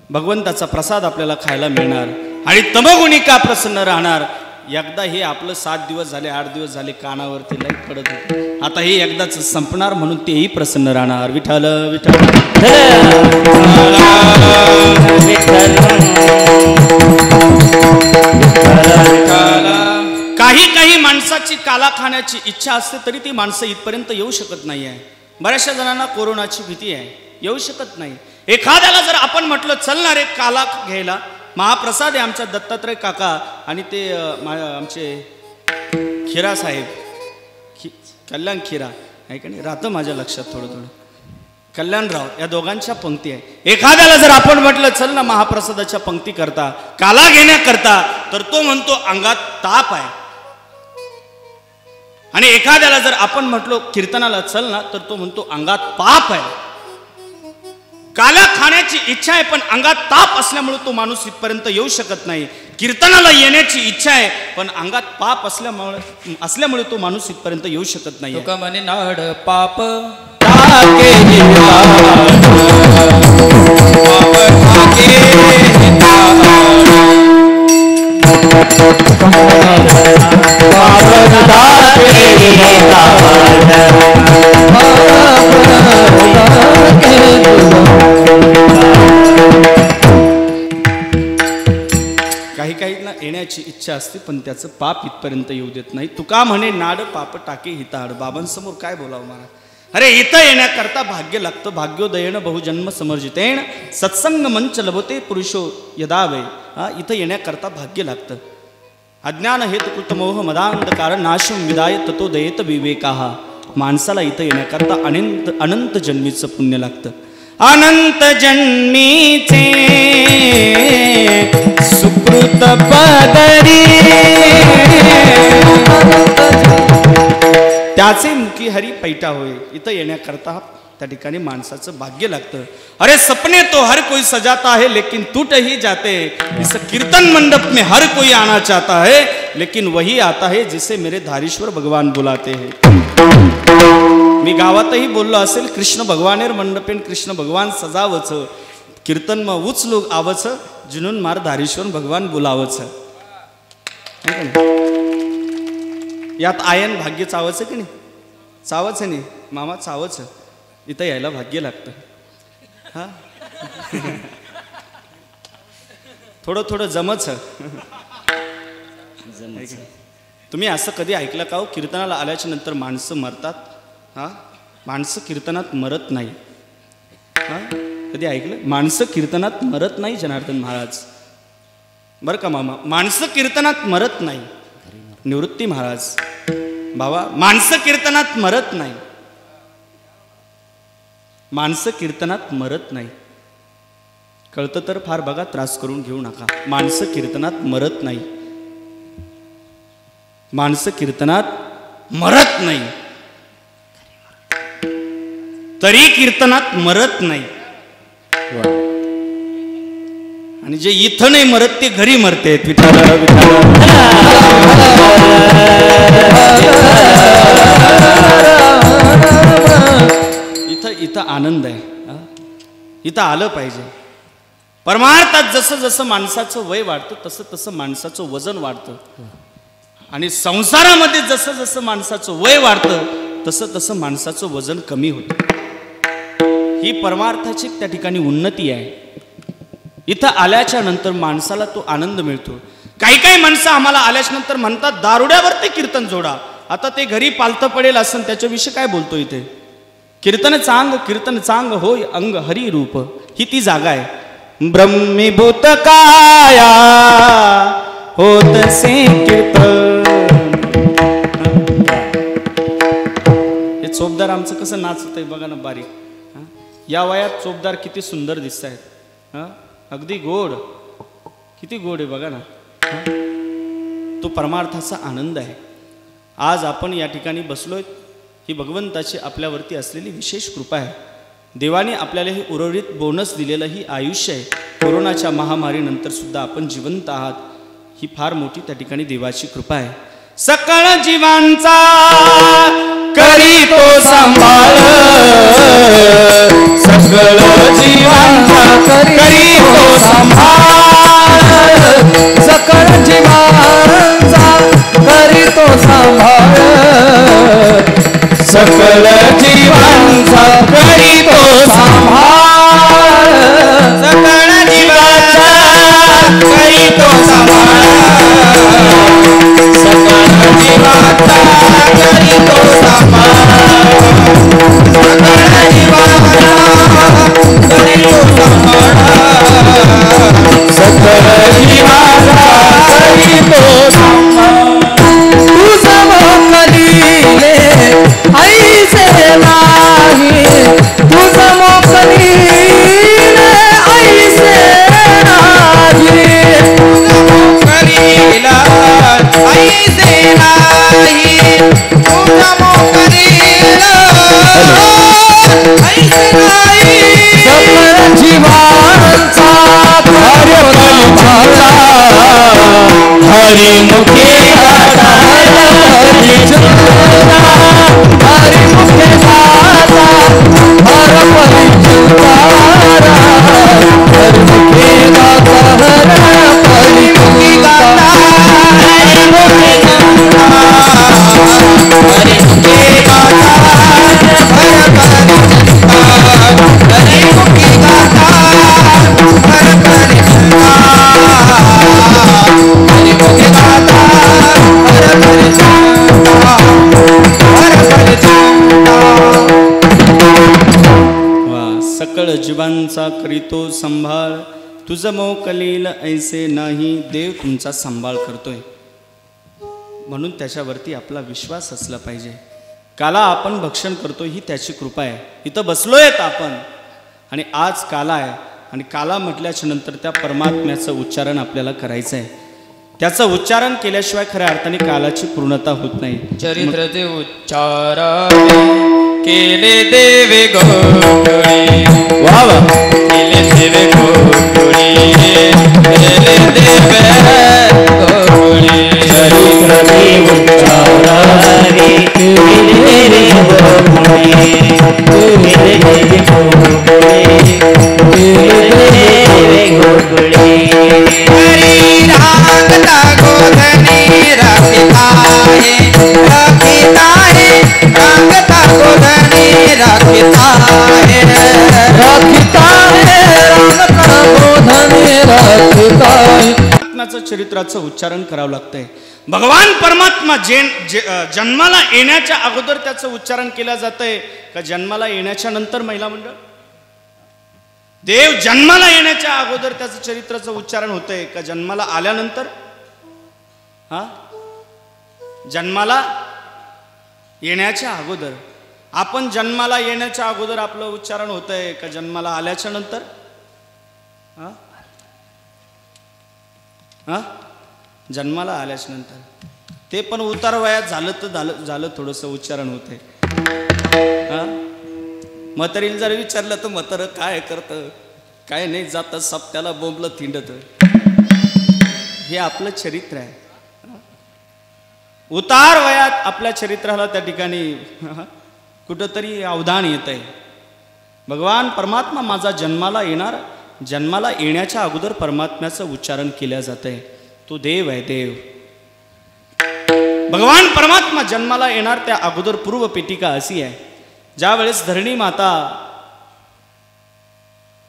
भगवंताचा प्रसाद आपल्याला खायला मिळणार आणि तमगुणी का प्रसन्न राहणार. एकदा हे आपलं 7 दिवस झाले 8 दिवस झाले कानावरती लाईट पडत होते, आता हे एकदाच संपणार म्हणून तेही प्रसन्न राहणार. विठ्ठल विठ्ठल काही माणसाची काला खाण्याची इच्छा असते तरी ती माणसं इथपर्यंत येऊ शकत नाही आहे. बऱ्याचशा जणांना कोरोनाची भीती आहे, येऊ शकत नाही. एखाद्याला जर आपण म्हटलं चलणार रे काला घ्यायला, महाप्रसाद आहे आमच्या दत्तात्रय काका आणि ते आमचे खिरा साहेब कल्याण खिरा आहे का नाही, राहतं माझ्या लक्षात थोडं थोडं, कल्याणराव, या दोघांच्या पंक्ती आहे. एखाद्याला जर आपण म्हटलं चल ना महाप्रसादाच्या पंक्ती करता, काला घेण्याकरता, तर तो म्हणतो अंगात ताप आहे. आणि एखाद्याला जर आपण म्हटलो कीर्तनाला चल ना, तर तो म्हणतो अंगात पाप आहे. काला खाण्याची इच्छा आहे पण अंगात ताप असल्यामुळे तो माणूस इथपर्यंत येऊ शकत नाही. कीर्तनाला येण्याची इच्छा आहे पण अंगात पाप असल्यामुळे तो माणूस इथपर्यंत येऊ शकत नाही. तुका म्हणे नाड पाप काही काहींना येण्याची इच्छा असते पण त्याचं पाप इथपर्यंत येऊ देत नाही. तुका म्हणे नाड पाप टाके हिताड. बाबांसमोर काय बोलावं मला. अरे इथं येण्याकरता भाग्य लागतं. भाग्योदयेन बहुजन्म समर्जितेन सत्संग मंच लभते पुरुषो यदावे. इथं येण्याकरता भाग्य लागतं. अज्ञान हेतुकृतमोह मदांधकार नाशम विदाय ततो दयेत विवेकाः. माणसाला इथं येण्याकरता अनंत जन्मीचं पुण्य लागतं. अनंत जन्मीचे सुकृत पदरी त्याचे मुखी हरी पैठा होय. इथं येण्याकरता त्या ठिकाणी माणसाचं भाग्य लागतं. अरे सपने तो हर कोई सजाता है लेकिन टूट ही जाते. इस कीर्तन मंडप में हर कोई आना चाहता है लेकिन वही आता है जिसे मेरे धारेश्वर भगवान बुलाते हैं. मी गावातही बोललो असेल कृष्ण भगवानेर मंडपेन कृष्ण भगवान सजावच कीर्तन मग उचलू आवच जिनून मार धारेश्वर भगवान बुलावच. यात आयन भाग्य चावच की नाही. चावच नाही मामा चावच. इथं यायला भाग्य लागतं. हा थोडं थोडं जमच. तुम्ही असं कधी ऐकलं का हो कीर्तनाला आल्याच्या नंतर माणसं मरतात. हा माणसं कीर्तनात मरत नाही. हा कधी ऐकलं. माणसं कीर्तनात मरत नाही जनार्दन महाराज. बरं का मामा माणसं कीर्तनात मरत नाही. निवृत्ती महाराज बाबा माणसं कीर्तनात मरत नाही. माणसं कीर्तनात मरत नाही. कळतं तर फार बघा त्रास करून घेऊ नका. माणसं कीर्तनात मरत नाही. माणसं कीर्तनात मरत नाही तरी कीर्तनात मरत नाही. आणि जे इथं नाही मरत ते घरी मरते. इथं इथं आनंद आहे. इथं आलं पाहिजे. परमार्थात जसं जसं माणसाचं वय वाढतं तसं तसं माणसाचं वजन वाढतं. आणि संसारामध्ये जसं जसं माणसाचं वय वाढतं तसं तसं माणसाचं वजन कमी होतं. ही परमार्थाची त्या ठिकाणी उन्नती आहे. इथं आल्याच्या नंतर माणसाला तो आनंद मिळतो. काही काही माणसं आम्हाला आल्याच्या नंतर म्हणतात दारुड्यावर ते कीर्तन जोडा. आता ते घरी पालतं पडेल असं त्याच्याविषयी काय बोलतो. इथे कीर्तन चांग होय अंग हरी रूप. ही ती जागा आहे. ब्रह्मीभूत काया होत से कीर्तन. हे चोपदार आमचं कसं नाचत आहे बघा ना बारीक. या वयात चोपदार किती सुंदर दिसत आहेत. अगदी गोड किती गोड आहे बघा ना. तो परमार्थाचा आनंद आहे. आज आपण या ठिकाणी बसलोय ही भगवंताची आपल्यावरती असलेली विशेष कृपा आहे. देवाने आपल्याला हे उर्वरित बोनस दिलेलं ही आयुष्य आहे. कोरोनाच्या महामारीनंतर सुद्धा आपण जिवंत आहात. ही फार मोठी त्या ठिकाणी देवाची कृपा आहे. सकळ जीवांचा करी तो सांभाळ. सकळ जीवांचा करी तो सांभाळ. सकळ जीवांचा करी तो सांभाळ. सकळ जीवांचा करी तो सांभाळ. सकळ जीवांचा करी तो सांभाळ. सकळ जीवांचा करी तो सांभाळ. सकळ जीवांचा करी तो सांभाळ. सकळ जीवांचा करी तो सांभाळ. तुझ मोकलीले ऐसे नाही. तुझ मोकलीले ऐसे नाही. मोकरीला ऐसे नाही. तुझा मोकरीला ऐसे नाही. सकळ जीवांचा हरपली हरिमुखे हरिमुखे हरिमुखे तुमचा करीतो संभाळ, तुझं मोकलील ऐसे नाही. देव तुमचा सांभाळ करतोय, म्हणून त्याच्यावरती आपला विश्वास असला पाहिजे. काला आपण भक्षण करतो ही त्याची कृपा आहे. इथं बसलोय आपण आणि आज काला आहे आणि काला म्हटल्याच्या नंतर त्या परमात्म्याचं उच्चारण आपल्याला करायचं आहे. त्याचं उच्चारण केल्याशिवाय खऱ्या अर्थाने कालाची पूर्णता होत नाही. चरित्राचे उच्चारावे केले देवे गोकुळी, वा वा. केले देवे गोकुळी, केले देवे गोकुळी. चरित्राचे उच्चारावे केले देवे गोकुळी, केले देवे गोकुळी, केले देवे गोकुळी. हरी रांगता गोधनी रखिताहे, रखिताहे रांगता गोधनी रखिताहे, रखिताहे रांगता गोधनी रखिताहे. परमात्म्याचं चरित्राचं उच्चारण करावं लागतंय. भगवान परमात्मा जन्माला येण्याच्या अगोदर त्याचं उच्चारण केलं जातंय का जन्माला येण्याच्या नंतर? महिला मंडळ, देव जन्माला येण्याच्या अगोदर त्याचं चरित्राचं उच्चारण होतंय का जन्माला आल्यानंतर? हा, जन्माला येण्याच्या अगोदर. आपण जन्माला येण्याच्या अगोदर आपलं उच्चारण होतंय का जन्माला आल्याच्या नंतर? हा हा, जन्माला आल्याच्या नंतर. ते पण उतार वयात झालं तर झालं थोडंसं उच्चारण होतंय. हा, म्हातारीला जर विचारलं तर म्हातारं काय करतं, काय नाही, जातं सप्त्याला बोंबलं थिंडत. हे आपलं चरित्र आहे. उतार वयात आपल्या चरित्राला त्या ठिकाणी कुठंतरी अवधान येत आहे. भगवान परमात्मा माझा जन्माला येणार, जन्माला येण्याच्या अगोदर परमात्म्याचं उच्चारण केलं जात आहे. तो देव आहे, देव. भगवान परमात्मा जन्माला येणार त्या अगोदर पूर्व पेटिका अशी आहे. ज्या वेळेस धरणी माता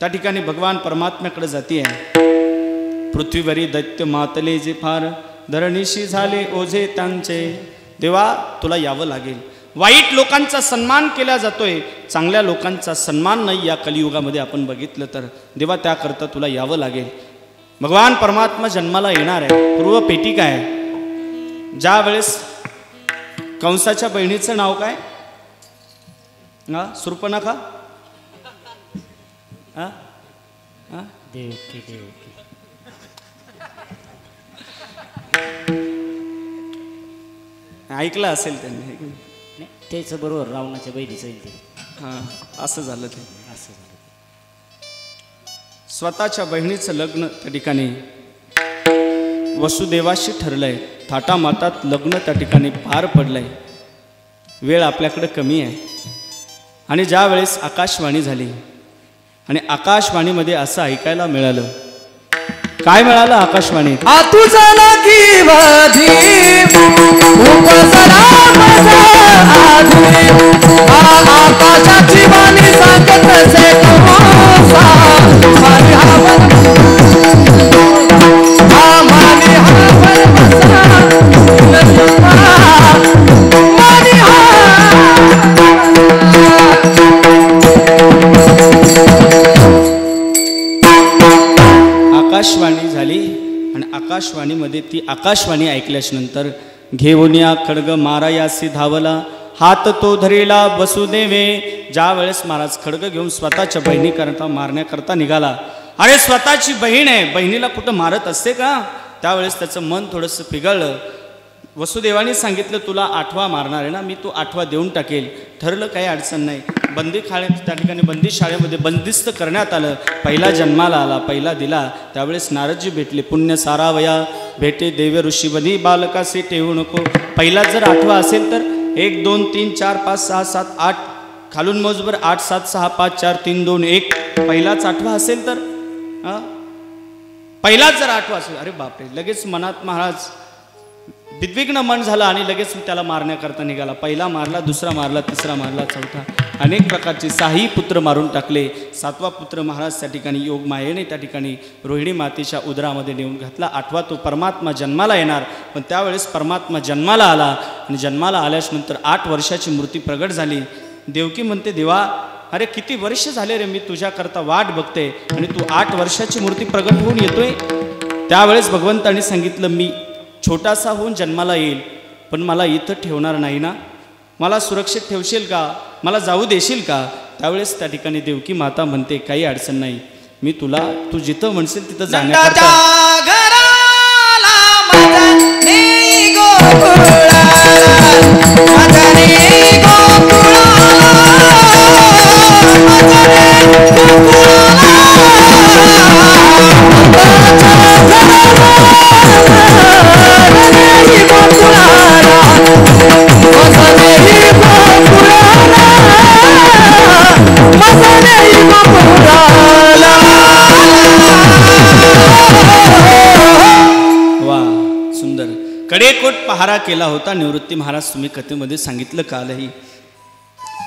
त्या ठिकाणी भगवान परमात्म्याकडे जाती आहे. पृथ्वीवरी दैत्य मातले जे फार, धरणीशी झाले ओझे त्यांचे. देवा तुला यावं लागेल. वाईट लोकांचा सन्मान केला जातोय, चांगल्या लोकांचा सन्मान नाही या कलियुगामध्ये आपण बघितलं तर. देवा त्याकरता तुला यावं लागेल. भगवान परमात्मा जन्माला येणार आहे. पूर्व पेटिका आहे. ज्या वेळेस कंसाच्या बहिणीचं नाव काय? हा, शूर्पणखा. हा हा, देवकी देवकी. ऐकलं असेल त्यांनी. नाही त्याचं बरोबर, रावणाच्या बहिणीचं आहे ते. हां, असं झालं ते. असं झालं. स्वतःच्या बहिणीचं लग्न त्या ठिकाणी वसुदेवाशी ठरलंय. थाटामाटात लग्न त्या ठिकाणी पार पडलंय. वेळ आपल्याकडे कमी आहे आणि ज्या वेळेस आकाशवाणी झाली आणि आकाशवाणीमध्ये असं ऐकायला मिळालं. काय मिळालं आकाशवाणीत? तुझा लागी वाधी उपसरा माझा आधी, आकाशाची वाणी सांगत असे कसा. मारी हावन मारी हावन बसा मारी आकाशवाणी झाली आणि आकाशवाणीमध्ये ती आकाशवाणी ऐकल्याच्या नंतर घेऊन या खड्ग मारायासी धावला, हात तो धरेला वसुदेवे. ज्या वेळेस महाराज खड्ग घेऊन स्वतःच्या बहिणीकरता मारण्याकरता निघाला. अरे स्वतःची बहीण आहे, बहिणीला कुठं मारत असते का? त्यावेळेस त्याचं मन थोडंसं पिघळलं. वसुदेवाने सांगितलं तुला 8वा मारणार आहे ना, मी तो 8वा देऊन टाकेल. ठरलं, काही अडचण नाही. बंदी त्या ठिकाणी बंदी शाळेमध्ये बंदिस्त करण्यात आलं. पहिला जन्माला आला, पहिला दिला. त्यावेळेस नारदजी भेटले. पुण्य सारावया भेटे देव ऋषी बनी बालकासे ठेवू नको. पहिला जर 8वा असेल तर 1 2 3 4 5 6 7 8 खालून मोजबर 8 7 6 5 4 3 2 1. पहिलाच 8वा असेल तर पहिलाच जर 8वा असेल, अरे बापरे, लगेच मनात महाराज विद्विग्न मन झालं आणि लगेच त्याला मारण्याकरता निघाला. पहिला मारला, दुसरा मारला, तिसरा मारला, चौथा. अनेक प्रकारचे 6ही पुत्र मारून टाकले. 7वा पुत्र महाराज त्या ठिकाणी योग मायेने त्या ठिकाणी रोहिणी मातेच्या उदरामध्ये नेऊन घातला. 8वा तो परमात्मा जन्माला येणार. पण त्यावेळेस परमात्मा जन्माला आला आणि जन्माला आल्यानंतर 8 वर्षाची मूर्ती प्रगट झाली. देवकी म्हणते, देवा अरे किती वर्ष झाले रे मी तुझ्याकरता वाट बघते आणि तू 8 वर्षाची मूर्ती प्रगट होऊन येतोय. त्यावेळेस भगवंतांनी सांगितलं मी छोटासा होऊन जन्माला येईल, पण मला इथं ठेवणार नाही ना, मला सुरक्षित ठेवशील का, मला जाऊ देशील का. त्यावेळेस त्या ठिकाणी देवकी माता म्हणते काही अडचण नाही, मी तुला तू जिथं म्हणशील तिथं जाण्याकरता कडेकोट पहारा केला होता. निवृत्ती महाराज तुम्ही कथेमध्ये सांगितलं कालही.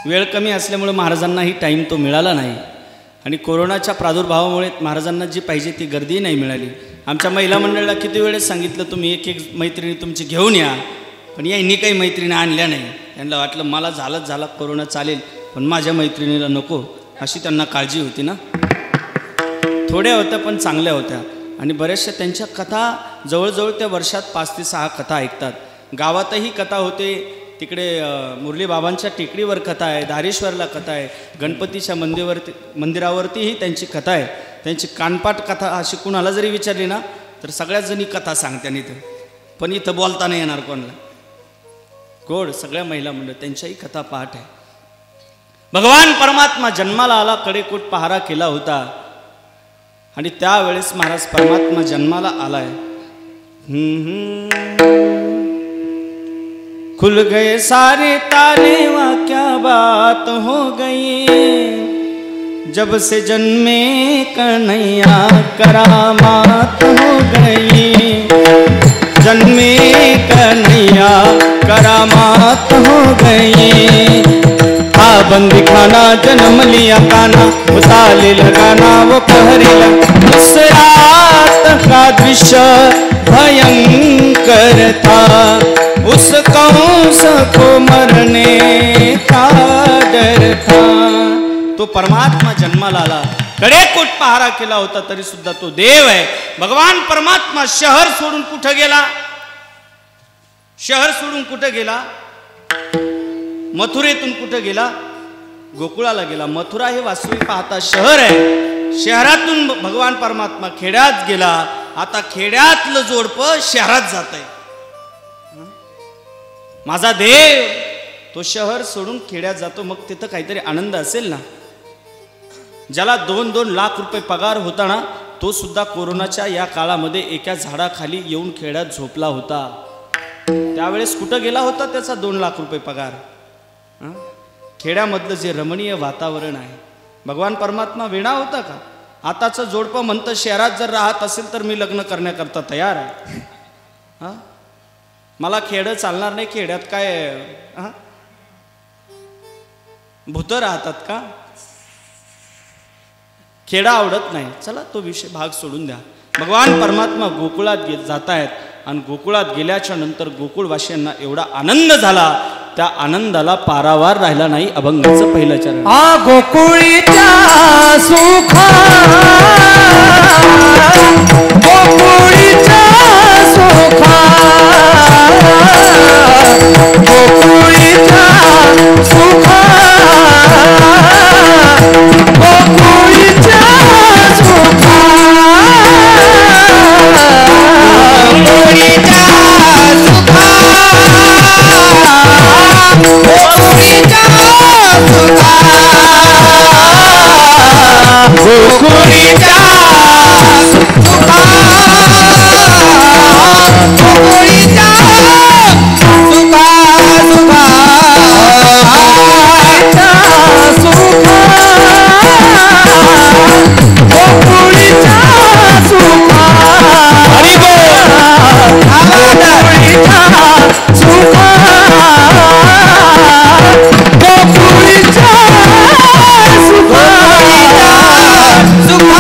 वेळ कमी असल्यामुळे महाराजांनाही टाईम तो मिळाला नाही आणि कोरोनाच्या प्रादुर्भावामुळे महाराजांना जी पाहिजे ती गर्दी नाही मिळाली. आमच्या महिला मंडळाला किती वेळेस सांगितलं तुम्ही एक मैत्रिणी तुमची घेऊन या, पण यांनी काही मैत्रिणी आणल्या नाही. त्यांना वाटलं मला झाला कोरोना चालेल, पण माझ्या मैत्रिणीला नको, अशी त्यांना काळजी होती ना. थोड्या होत्या पण चांगल्या होत्या आणि बऱ्याचशा त्यांच्या कथा जवळजवळ त्या वर्षात 5 ते 6 कथा ऐकतात. गावातही कथा होते, तिकडे मुरली बाबांच्या टेकडीवर कथा आहे, धारेश्वरला कथा आहे, गणपतीच्या मंदिरावरतीही त्यांची कथा आहे. त्यांची कानपाट कथा अशी कुणाला जरी विचारली ना तर सगळ्याच जणी कथा सांगत्यान इथं, पण इथं बोलता नाही येणार कोणाला. गोड सगळ्या महिला मंडळ त्यांच्याही कथा पाठ आहे. भगवान परमात्मा जन्माला आला, कडेकोट पहारा केला होता आणि त्यावेळेस महाराज परमात्मा जन्माला आलाय. खुल गए सारे ताले वा क्या बात हो गई, जब से जन्मे कन्हैया करामात हो गई, जन्मे कन्हैया करामात हो गई. हा बंदी खाना जन्म लिया काना, उताले लगाना वो पहरेला, उस रात का दृश्य भयंकर था, उस कंस को मरने का डर था. तो परमात्मा जन्माला आला, कडेकोट पहारा केला होता तरी सुद्धा तो देव आहे. भगवान परमात्मा शहर सोडून कुठं गेला, शहर सोडून कुठं गेला, मथुरेतून कुठं गेला, गोकुळाला गेला. मथुरा हे वास्तविक पाहता शहर आहे, शहरातून भगवान परमात्मा खेड्यात गेला. आता खेड्यातलं जोडपं शहरात जात आहे. माझा देव तो शहर सोडून खेड्यात जातो, मग तिथं काहीतरी आनंद असेल ना. ज्याला 2-2 लाख रुपये पगार होता ना, तो सुद्धा कोरोनाच्या या काळामध्ये एका झाडाखाली येऊन खेड्यात झोपला होता. त्यावेळेस कुठं गेला होता त्याचा 2 लाख रुपये पगार. खेड्यामधलं जे रमणीय वातावरण आहे, भगवान परमात्मा वेणा होता का. आताचं जोडपं म्हणतं शहरात जर राहत असेल तर मी लग्न करण्याकरता तयार आहे. मला खेडं चालणार नाही, खेड्यात काय भूतं राहतात का, खेडा आवडत नाही. चला तो विषय भाग सोडून द्या. भगवान परमात्मा गोकुळात जात आहेत आणि गोकुळात गेल्याच्या नंतर गोकुळवासियांना एवढा आनंद झाला, त्या आनंदाला पारावार राहिला नाही. अभंगाचं पहिलं चरण. गोकुळीच्या सुखा, गोकुळीच्या सुखा, गोकुळीच्या सुखा, गोकुळीच्या सुखा, गोकुळीच्या सुखा, गोकुळीच्या सुखा, गोकुळीच्या सुखा, गोकुळीच्या सुखा, सुखा, गोकुळीच्या सुखा, सुखा, गोकुळीच्या सुखा, सुखा,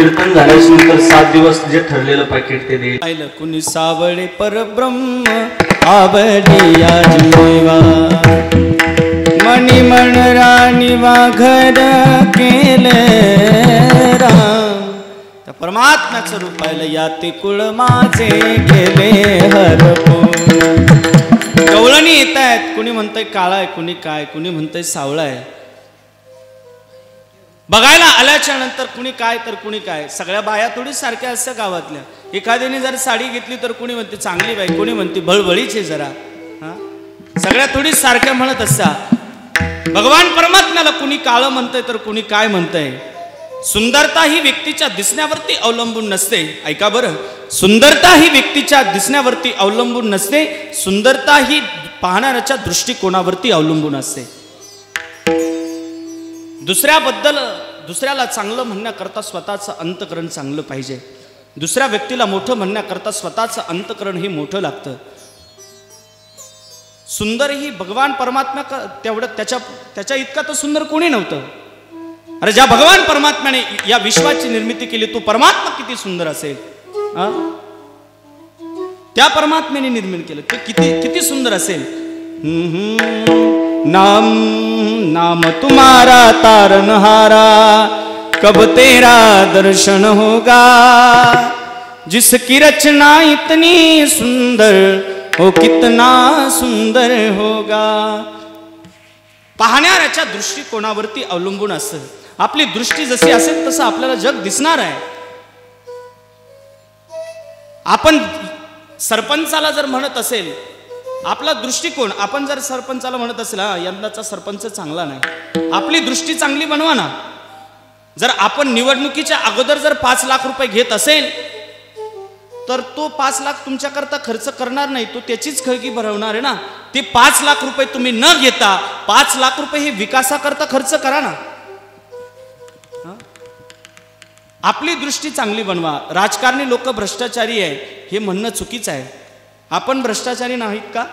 कीर्तन झाल्याच्या नंतर 7 दिवस जे ठरलेलं पॅकेट ते देईल. पाहिलं कुणी सावळे परब्रह्म आवडिया जीवा मणी म्हणराणी वाघर केले राम. त्या परमात्म्याचं रूप पाहिलं याती कुळ माझे गेले हरपून. गवळणी येत आहेत, कुणी म्हणतंय काळा आहे, कुणी काय, कुणी म्हणतंय सावळा आहे. बघायला आल्याच्या नंतर कुणी काय तर कुणी काय. सगळ्या बाया थोडी सारख्या असत्या गावातल्या. एखाद्याने जर साडी घेतली तर कुणी म्हणते चांगली बाई, कुणी म्हणते बळबळीची जरा. सगळ्या थोडी सारख्या म्हणत असता. भगवान परमात्म्याला कुणी काळं म्हणतंय तर कुणी काय म्हणतंय. सुंदरता ही व्यक्तीच्या दिसण्यावरती अवलंबून नसते. ऐका बरं, सुंदरता ही व्यक्तीच्या दिसण्यावरती अवलंबून नसते, सुंदरता ही पाहणाऱ्याच्या दृष्टिकोनावरती अवलंबून असते. दुसऱ्याला चांगलं म्हणण्याकरता स्वतःचं अंतकरण चांगलं पाहिजे. दुसऱ्या व्यक्तीला मोठं म्हणण्याकरता स्वतःचं अंतकरण हे मोठं लागतं. सुंदर ही भगवान परमात्मा तेवढं त्याच्या इतका तर सुंदर कोणी नव्हतं. अरे ज्या भगवान परमात्म्याने या विश्वाची निर्मिती केली तो परमात्मा किती सुंदर असेल. त्या परमात्म्याने निर्माण केलं ते किती सुंदर असेल. नाम नाम तुम्हारा तारनहारा कब तेरा दर्शन होगा जिसकी रचना इतनी सुंदर हो कितना सुंदर होगा. पाहणाऱ्याच्या दृष्टिकोनावरती अवलंबून असतं. आपली दृष्टी जशी असेल तसं आपल्याला जग दिसणार आहे. आपण सरपंचाला जर म्हणत असेल आपला दृष्टिकोन, आपण जर सरपंचाला म्हणत असेल यंदाचा सरपंच चांगला नाही, आपली दृष्टी चांगली बनवा ना. जर आपण निवडणुकीच्या अगोदर जर 5 लाख रुपये घेत असेल तर तो 5 लाख तुमच्याकरता खर्च करणार नाही, तो त्याचीच खळगी भरवणार आहे ना. ते 5 लाख रुपये तुम्ही न घेता 5 लाख रुपये हे विकासाकरता खर्च करा ना. आपली दृष्टी चांगली बनवा. राजकारणी लोक भ्रष्टाचारी आहे हे म्हणणं चुकीचं आहे. आपण भ्रष्टाचारी नाहीत का?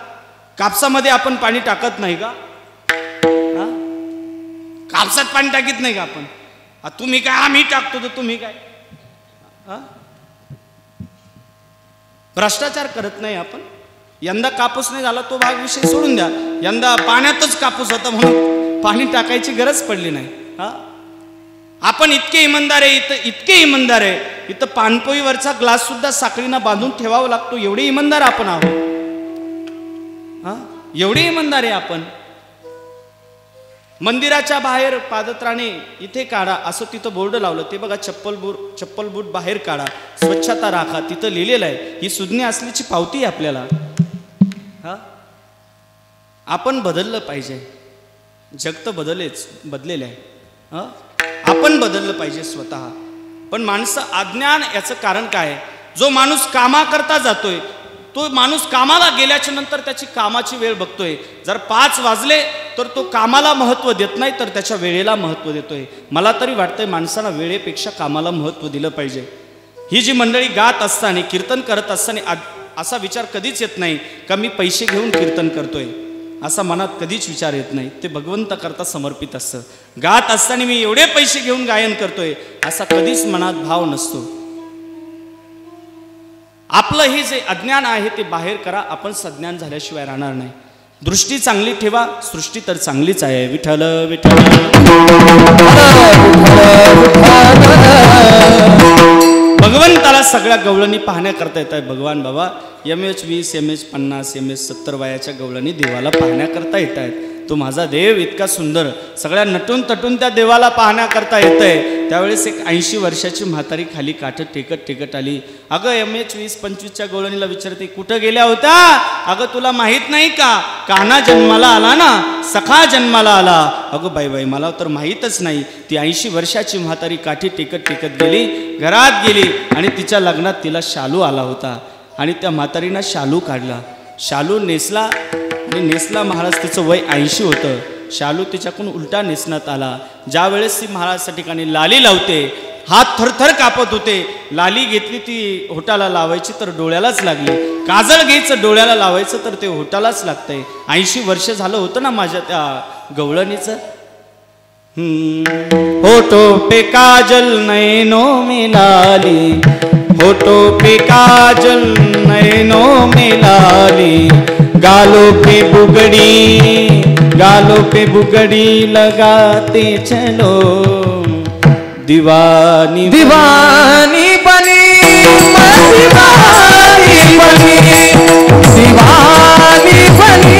कापसामध्ये आपण पाणी टाकत नाही का? कापसात पाणी टाकीत नाही का आपण? तुम्ही काय आम्ही टाकतो तर तुम्ही काय? भ्रष्टाचार करत नाही आपण. यंदा कापूस नाही झाला तो भाग विषय सोडून द्या. यंदा पाण्यातच कापूस होता म्हणून पाणी टाकायची गरज पडली नाही. आपण इतके इमानदार आहे, इतके इमानदार आहे, इथं पानपोईवरचा ग्लास सुद्धा साखळीनं बांधून ठेवावा लागतो. एवढे इमानदार आपण आहोत. एवढे इमानदार आहे आपण. मंदिराच्या बाहेर पादत्राणे इथे काढा असं तिथं बोर्ड लावलं. ते बघा, चप्पल बूट बाहेर काढा, स्वच्छता राखा, तिथं लिहिलेलं आहे. ही सुज्ञ असल्याची पावती आहे आपल्याला. आपण बदललं पाहिजे. जग तर बदलेलं आहे. आपण बदललं पाहिजे स्वतः. पण माणसं अज्ञान याचं कारण काय? जो माणूस कामाकरता जातोय तो माणूस कामाला गेल्याच्या नंतर त्याची कामाची वेळ बघतोय. जर 5 वाजले तर तो कामाला महत्त्व देत नाही तर त्याच्या वेळेला महत्त्व देतोय. मला तरी वाटतंय माणसाला वेळेपेक्षा कामाला महत्त्व दिलं पाहिजे. ही जी मंडळी गात असताना कीर्तन करत असताना असा विचार कधीच येत नाही का मी पैसे घेऊन कीर्तन करतोय, असा मनात कधीच विचार येत नाही. ते भगवंताकरता समर्पित असतं. गात असताना मी एवढे पैसे घेऊन गायन करतोय असा कधीच मनात भाव नसतो. आपलं हे जे अज्ञान आहे ते बाहेर करा. आपण सज्ञान झाल्याशिवाय राहणार नाही. दृष्टी चांगली ठेवा. सृष्टी तर चांगलीच आहे. विठ्ठल विठ्ठल. भगवंताला सगळ्या गवळणी पाहण्याकरता येत आहे. भगवान बाबा MH20 MH50 MH70 वयाच्या गवळणी देवाला पाहण्याकरता येत आहेत. तो माझा देव इतका सुंदर, सगळ्या नटून तटून त्या देवाला पाहण्याकरता येत आहे. त्यावेळेस एक 80 वर्षाची म्हातारी खाली काठ टेकत आली. अगं MH20-25च्या गवळणीला विचारते, कुठं गेल्या होत्या? अगं तुला माहीत नाही का कान्हा जन्माला आला ना, सखा जन्माला आला. अगं बाई मला तर माहीतच नाही. ती 80 वर्षाची म्हातारी काठी टेकत गेली, घरात गेली आणि तिच्या लग्नात तिला शालू आला होता आणि त्या म्हातारीनं शालू काढला, शालू नेसला आणि नेसला महाराज. तिचं वय 80 होतं. शालू तिच्याकडून उलटा नेसण्यात आला. ज्या वेळेस ती महाराजच्या ठिकाणी लाली लावते, हात थरथर कापत होते. लाली घेतली ती होटाला लावायची तर डोळ्यालाच लागली. काजळ घ्यायचं डोळ्याला लावायचं तर ते होटालाच लागतंय. 80 वर्ष झालं होतं ना माझ्या त्या गवळणीचं. होठों पे काजल नैनों में लाली, होठों पे काजल नैनों में लाली, गालों पे बुगड़ी लगाते चलो, दीवानी दीवानी बनी मैं दीवानी बनी, दीवानी बनी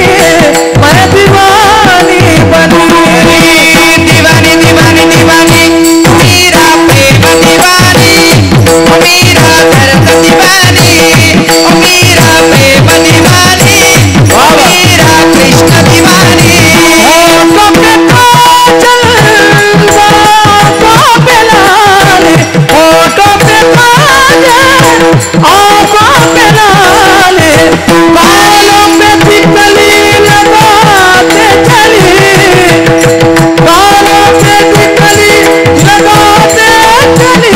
मैं दीवानी बनी, दीवानी दीवानी दीवानी मेरा प्रेम दीवानी, मेरा दर्द दीवानी, मेरा प्रेम दीवानी, मेरा कृष्ण दीवानी, होठों पे काजल आंखों पे लाल, होठों पे काजल आंखों पे लाल, बालों पे टिकली लगाते चली, बालों पे टिकली लगाते चली,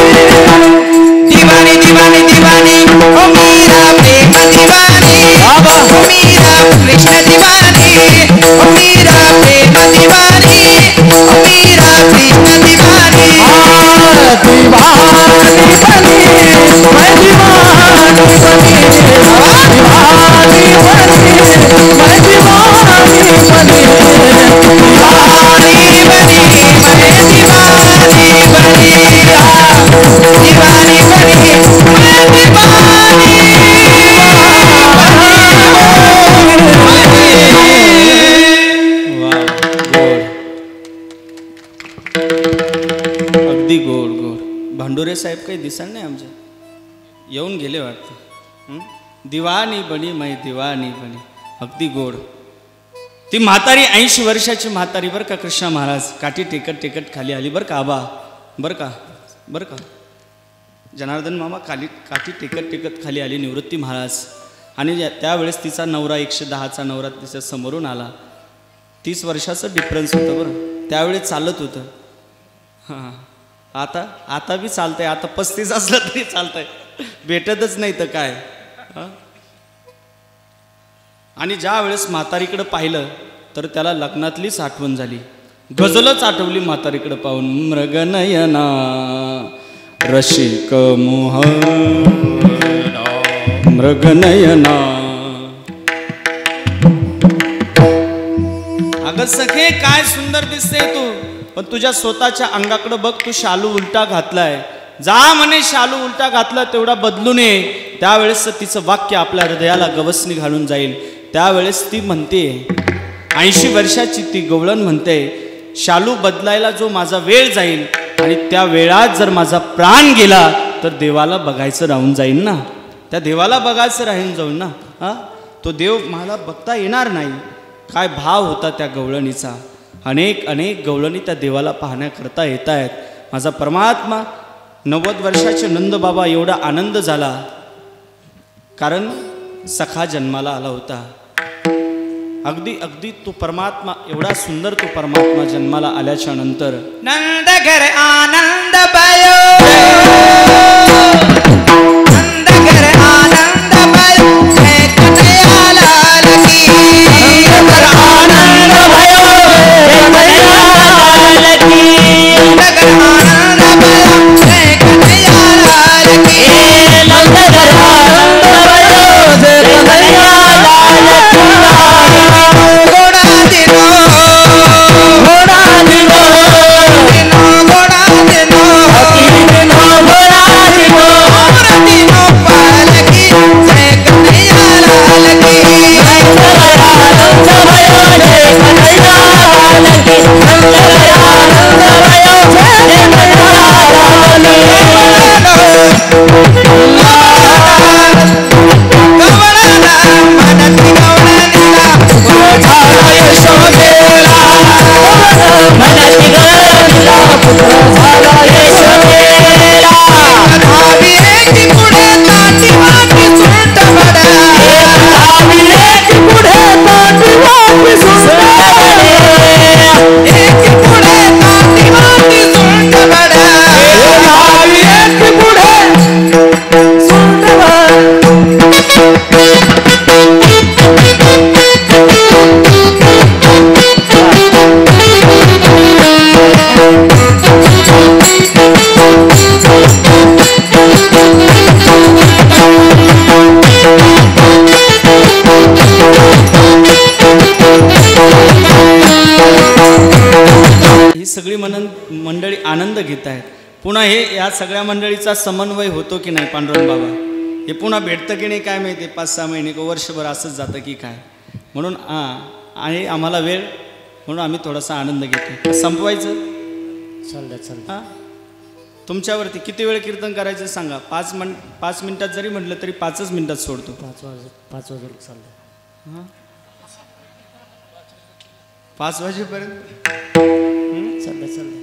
दीवानी दीवानी दीवानी ओ मेरा प्रेम दीवानी, ओ मेरा कृष्ण दीवानी, ओ मेरा प्रेम दीवानी, ओ मेरा कृष्ण दीवानी, दीवानी बनी मैं दीवानी बनी, दीवानी बनी मैं दीवानी बनी, दीवानी बनी मैं दीवानी बनी, दीवानी बनी मैं अगदी गोड गोड. भांडुरे साहेब काही दिसणार नाही आमचे, येऊन गेले वाटतं. दिवानी बनी मै दिवानी बनी, अगदी गोड. ती म्हातारी 80 वर्षाची म्हातारी बरं का कृष्णा महाराज, काठी टेकत टेकत खाली आली बरं का आबा, बरं का जनार्दन मामा काठी टेकत टेकत खाली आली निवृत्ती महाराज. आणि त्यावेळेस तिचा नवरा 110चा नवरा तिच्या समोरून आला. 30 वर्षाचं डिफरन्स होतं बरं, त्यावेळेस चालत होतं. हां आता बी चालतंय, आता 35 असलं तरी चालतंय, भेटतच नाही तर काय. आणि ज्या वेळेस म्हातारीकडं पाहिलं तर त्याला लग्नातलीच आठवण झाली, गझलच आठवली म्हातारीकडं पाहून. मृगनयना रसिक मोह मृगनयना. अगं सखे काय सुंदर दिसते तू, पण तुझ्या स्वतःच्या अंगाकडे बघ, तू शालू उलटा घातलाय. जा म्हणे शालू उलटा घातला तेवढा बदलू नये. त्यावेळेस तिचं वाक्य आपल्या हृदयाला गवसणी घालून जाईल. त्यावेळेस ती म्हणते, 80 वर्षाची ती गवळण म्हणते, शालू बदलायला जो माझा वेळ जाईल आणि त्या वेळात जर माझा प्राण गेला तर देवाला बघायचं राहून जाईल ना, त्या देवाला बघायचं राहून जाऊन ना. तो देव मला बघता येणार नाही. काय भाव होता त्या गवळणीचा. अनेक गवळणी त्या देवाला पाहण्याकरता येत आहेत. माझा परमात्मा 90 वर्षाचे नंदबाबा एवढा आनंद झाला कारण सखा जन्माला आला होता. अगदी तो परमात्मा एवढा सुंदर, तो परमात्मा जन्माला आल्याच्या नंतर नंद घर आनंद भयो, नंद घर आनंद भयो, है कन्हैया लाल की, नंद घर आनंद भयो, है कन्हैया लाल की, नंद घर आनंद भयो, है कन्हैया लाल की, नंद घर आनंद भयो, है कन्हैया लाल की. घोड़ा दिनो घोड़ा दिनो दिनो घोड़ा दिनो आनंद घेत आहेत. पुन्हा हे या सगळ्या मंडळीचा समन्वय होतो की नाही पांडुरंग बाबा, हे पुन्हा भेटतं की नाही काय माहिती, 5-6 महिने का वर्षभर असंच जातं की काय. म्हणून आणि आम्हाला वेळ, म्हणून आम्ही थोडासा आनंद घेतो. संपवायचं चालतं. हां, तुमच्यावरती किती वेळ कीर्तन करायचं सांगा. 5 मिनिटात जरी म्हटलं तरी 5च मिनिटात सोडतो. 5 वाजून चालतं. हां, 5 वाजेपर्यंत चालतं.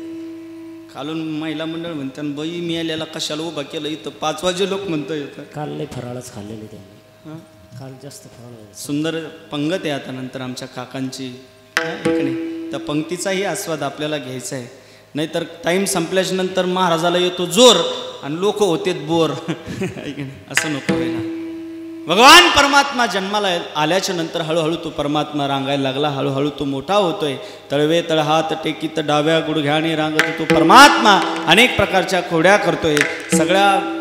खालून महिला मंडळ म्हणतात, बाई मी आल्याला कशाला उभा केलं इथं, 5 वाजे लोक म्हणतो येतं. काल लई फराळच खाल्लेले त्यांनी. हां, काल जास्त फराळ. सुंदर पंगत आहे आता नंतर आमच्या काकांची. एक नाही त्या पंक्तीचाही आस्वाद आपल्याला घ्यायचा आहे. नाहीतर टाईम संपल्याच्या नंतर महाराजाला येतो जोर आणि लोक होते बोर. असं नको व्हायला. भगवान परमात्मा जन्माला आल्याच्या नंतर हळूहळू तो परमात्मा रांगायला लागला. हळूहळू तो मोठा होतोय. तळवे तळहात टेकीत डाव्या गुडघ्याने रांगत तो परमात्मा अनेक प्रकारच्या खोड्या करतोय. सगळ्या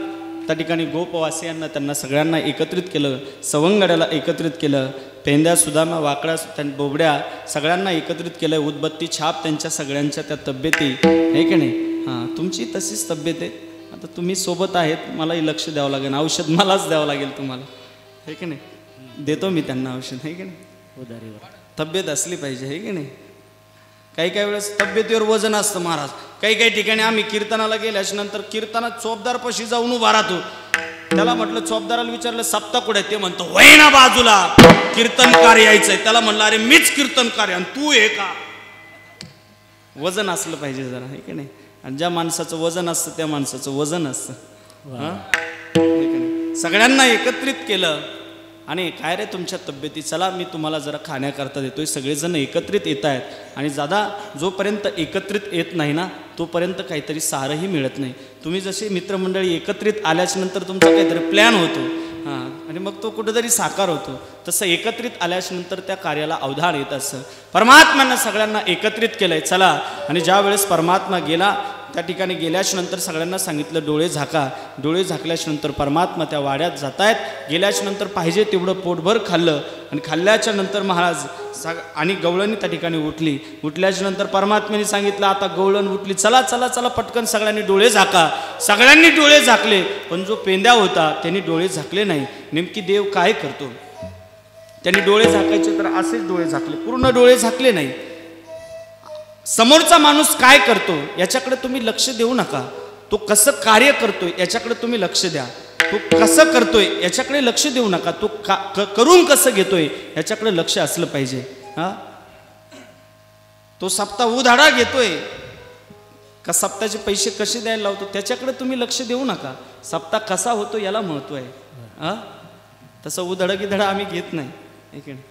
त्या ठिकाणी गोपवासियांना त्यांना सगळ्यांना एकत्रित केलं. सवंगड्याला एकत्रित केलं. पेंद्या सुदामा वाकड्या बोबड्या सगळ्यांना एकत्रित केलं. उदबत्ती छाप त्यांच्या सगळ्यांच्या त्या तब्येती आहे की नाही. हां, तुमची तशीच तब्येत आहे. आता तुम्ही सोबत आहेत, मलाही लक्ष द्यावं लागेल. औषध मलाच द्यावं लागेल तुम्हाला, आहे की नाही. देतो मी त्यांना औषध, आहे की नाही. उदारीवर तब्येत असली पाहिजे, आहे की नाही. काही वेळेस तब्येतीवर वजन असतं महाराज. काही ठिकाणी आम्ही कीर्तनाला गेल्याच्या नंतर कीर्तनात चोपदारपाशी जाऊन उभा राहतो. त्याला म्हटलं, चोपदाराला विचारलं सप्ता कुठे, ते म्हणतो वय ना बाजूला, कीर्तनकार यायचंय. त्याला म्हणलं अरे मीच कीर्तनकार आहे आणि तू हे का. वजन असलं पाहिजे जरा, आहे की नाही. आणि ज्या माणसाचं वजन असतं त्या माणसाचं वजन असतं. हां, सगळ्यांना एकत्रित केलं. आणि काय रे तुमच्या तब्येती, चला मी तुम्हाला जरा खाण्याकरता देतोय. सगळेजण एकत्रित येत आहेत. आणि दादा जोपर्यंत एकत्रित येत नाही ना तोपर्यंत काहीतरी सारही मिळत नाही. तुम्ही जसे मित्रमंडळी एकत्रित आल्याच्या नंतर तुमचा काहीतरी प्लॅन होतो. हां, आणि मग तो कुठेतरी साकार होतो. तसं एकत्रित आल्याच्या नंतर त्या कार्याला अवधान येत असतं. परमात्म्यानं सगळ्यांना एकत्रित केलंय. चला, आणि ज्या वेळेस परमात्मा गेला त्या ठिकाणी गेल्याच्या नंतर सगळ्यांना सांगितलं डोळे झाका. डोळे झाकल्याच्या नंतर परमात्मा त्या वाड्यात जात आहेत. गेल्याच्या नंतर पाहिजे तेवढं पोटभर खाल्लं. आणि खाल्ल्याच्या नंतर महाराज आणि गवळणी त्या ठिकाणी उठली. उठल्याच्या नंतर परमात्म्याने सांगितलं आता गवळण उठली, चला चला चला पटकन सगळ्यांनी डोळे झाका. सगळ्यांनी डोळे झाकले. पण जो पेंद्या होता त्यांनी डोळे झाकले नाही. नेमकी देव काय करतो, त्यांनी डोळे झाकायचे तर असेच डोळे झाकले, पूर्ण डोळे झाकले नाही. समोरचा माणूस काय करतो याच्याकडे तुम्ही लक्ष देऊ नका. तो कसं कार्य करतोय याच्याकडे तुम्ही लक्ष द्या. तो कसं करतोय याच्याकडे लक्ष देऊ नका. तो करून कसं घेतोय याच्याकडे लक्ष असलं पाहिजे. हां, तो सप्ताह उधाडा घेतोय का सप्ताहाचे पैसे कसे द्यायला लावतो त्याच्याकडे तुम्ही लक्ष देऊ नका. सप्ताह कसा होतो याला महत्त्व आहे. हां, तसं उधडा गिधडा आम्ही घेत नाही, आहे की नाही.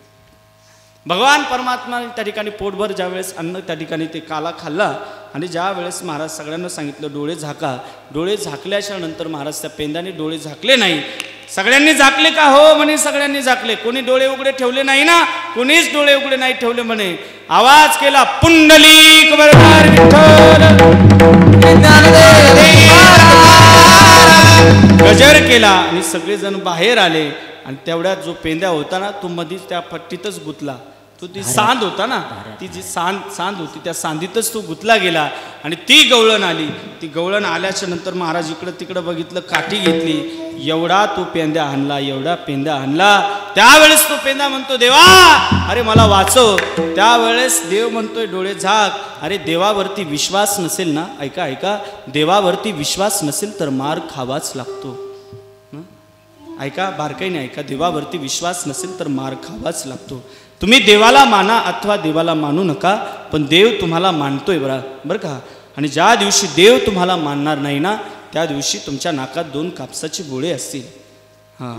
भगवान परमात्मा त्या ठिकाणी पोटभर ज्यावेळेस अन्न त्या ठिकाणी ते काला खाल्ला. आणि ज्या वेळेस महाराज सगळ्यांना सांगितलं डोळे झाका. डोळे झाकल्याच्या नंतर महाराज त्या पेंद्याने डोळे झाकले नाही. सगळ्यांनी झाकले का, हो म्हणे सगळ्यांनी झाकले. कोणी डोळे उघडे ठेवले नाही ना, कोणीच डोळे उघडे नाही ठेवले म्हणे. आवाज केला पुंडलिक वरदार विठ्ठल, गजर केला आणि सगळेजण बाहेर आले. आणि तेवढ्यात जो पेंद्या होता ना तो मधीच त्या पट्टीतच गुतला. तो ती सांद होता ना, ती जी सांद होती त्या सांदीतच तो गुतला गेला. आणि ती गवळण आली. ती गवळण आल्याच्या नंतर महाराज इकडं तिकडं बघितलं, काठी घेतली. एवढा तो पेंद्या आणला, एवढा पेंद्या आणला. त्यावेळेस तो पेंद्या म्हणतो देवा अरे मला वाचव. त्यावेळेस देव म्हणतोय डोळे झाक. अरे देवावरती विश्वास नसेल ना, ऐका ऐका, देवावरती विश्वास नसेल तर मार खावाच लागतो. ऐका बारकाईने ऐका, देवावरती विश्वास नसेल तर मार खावाच लागतो. तुम्ही देवाला माना अथवा देवाला मानू नका, पण देव तुम्हाला मानतोय बरं का. आणि ज्या दिवशी देव तुम्हाला मानणार नाही ना त्या दिवशी तुमच्या नाकात 2 कापसाचे गोळे असतील. हां,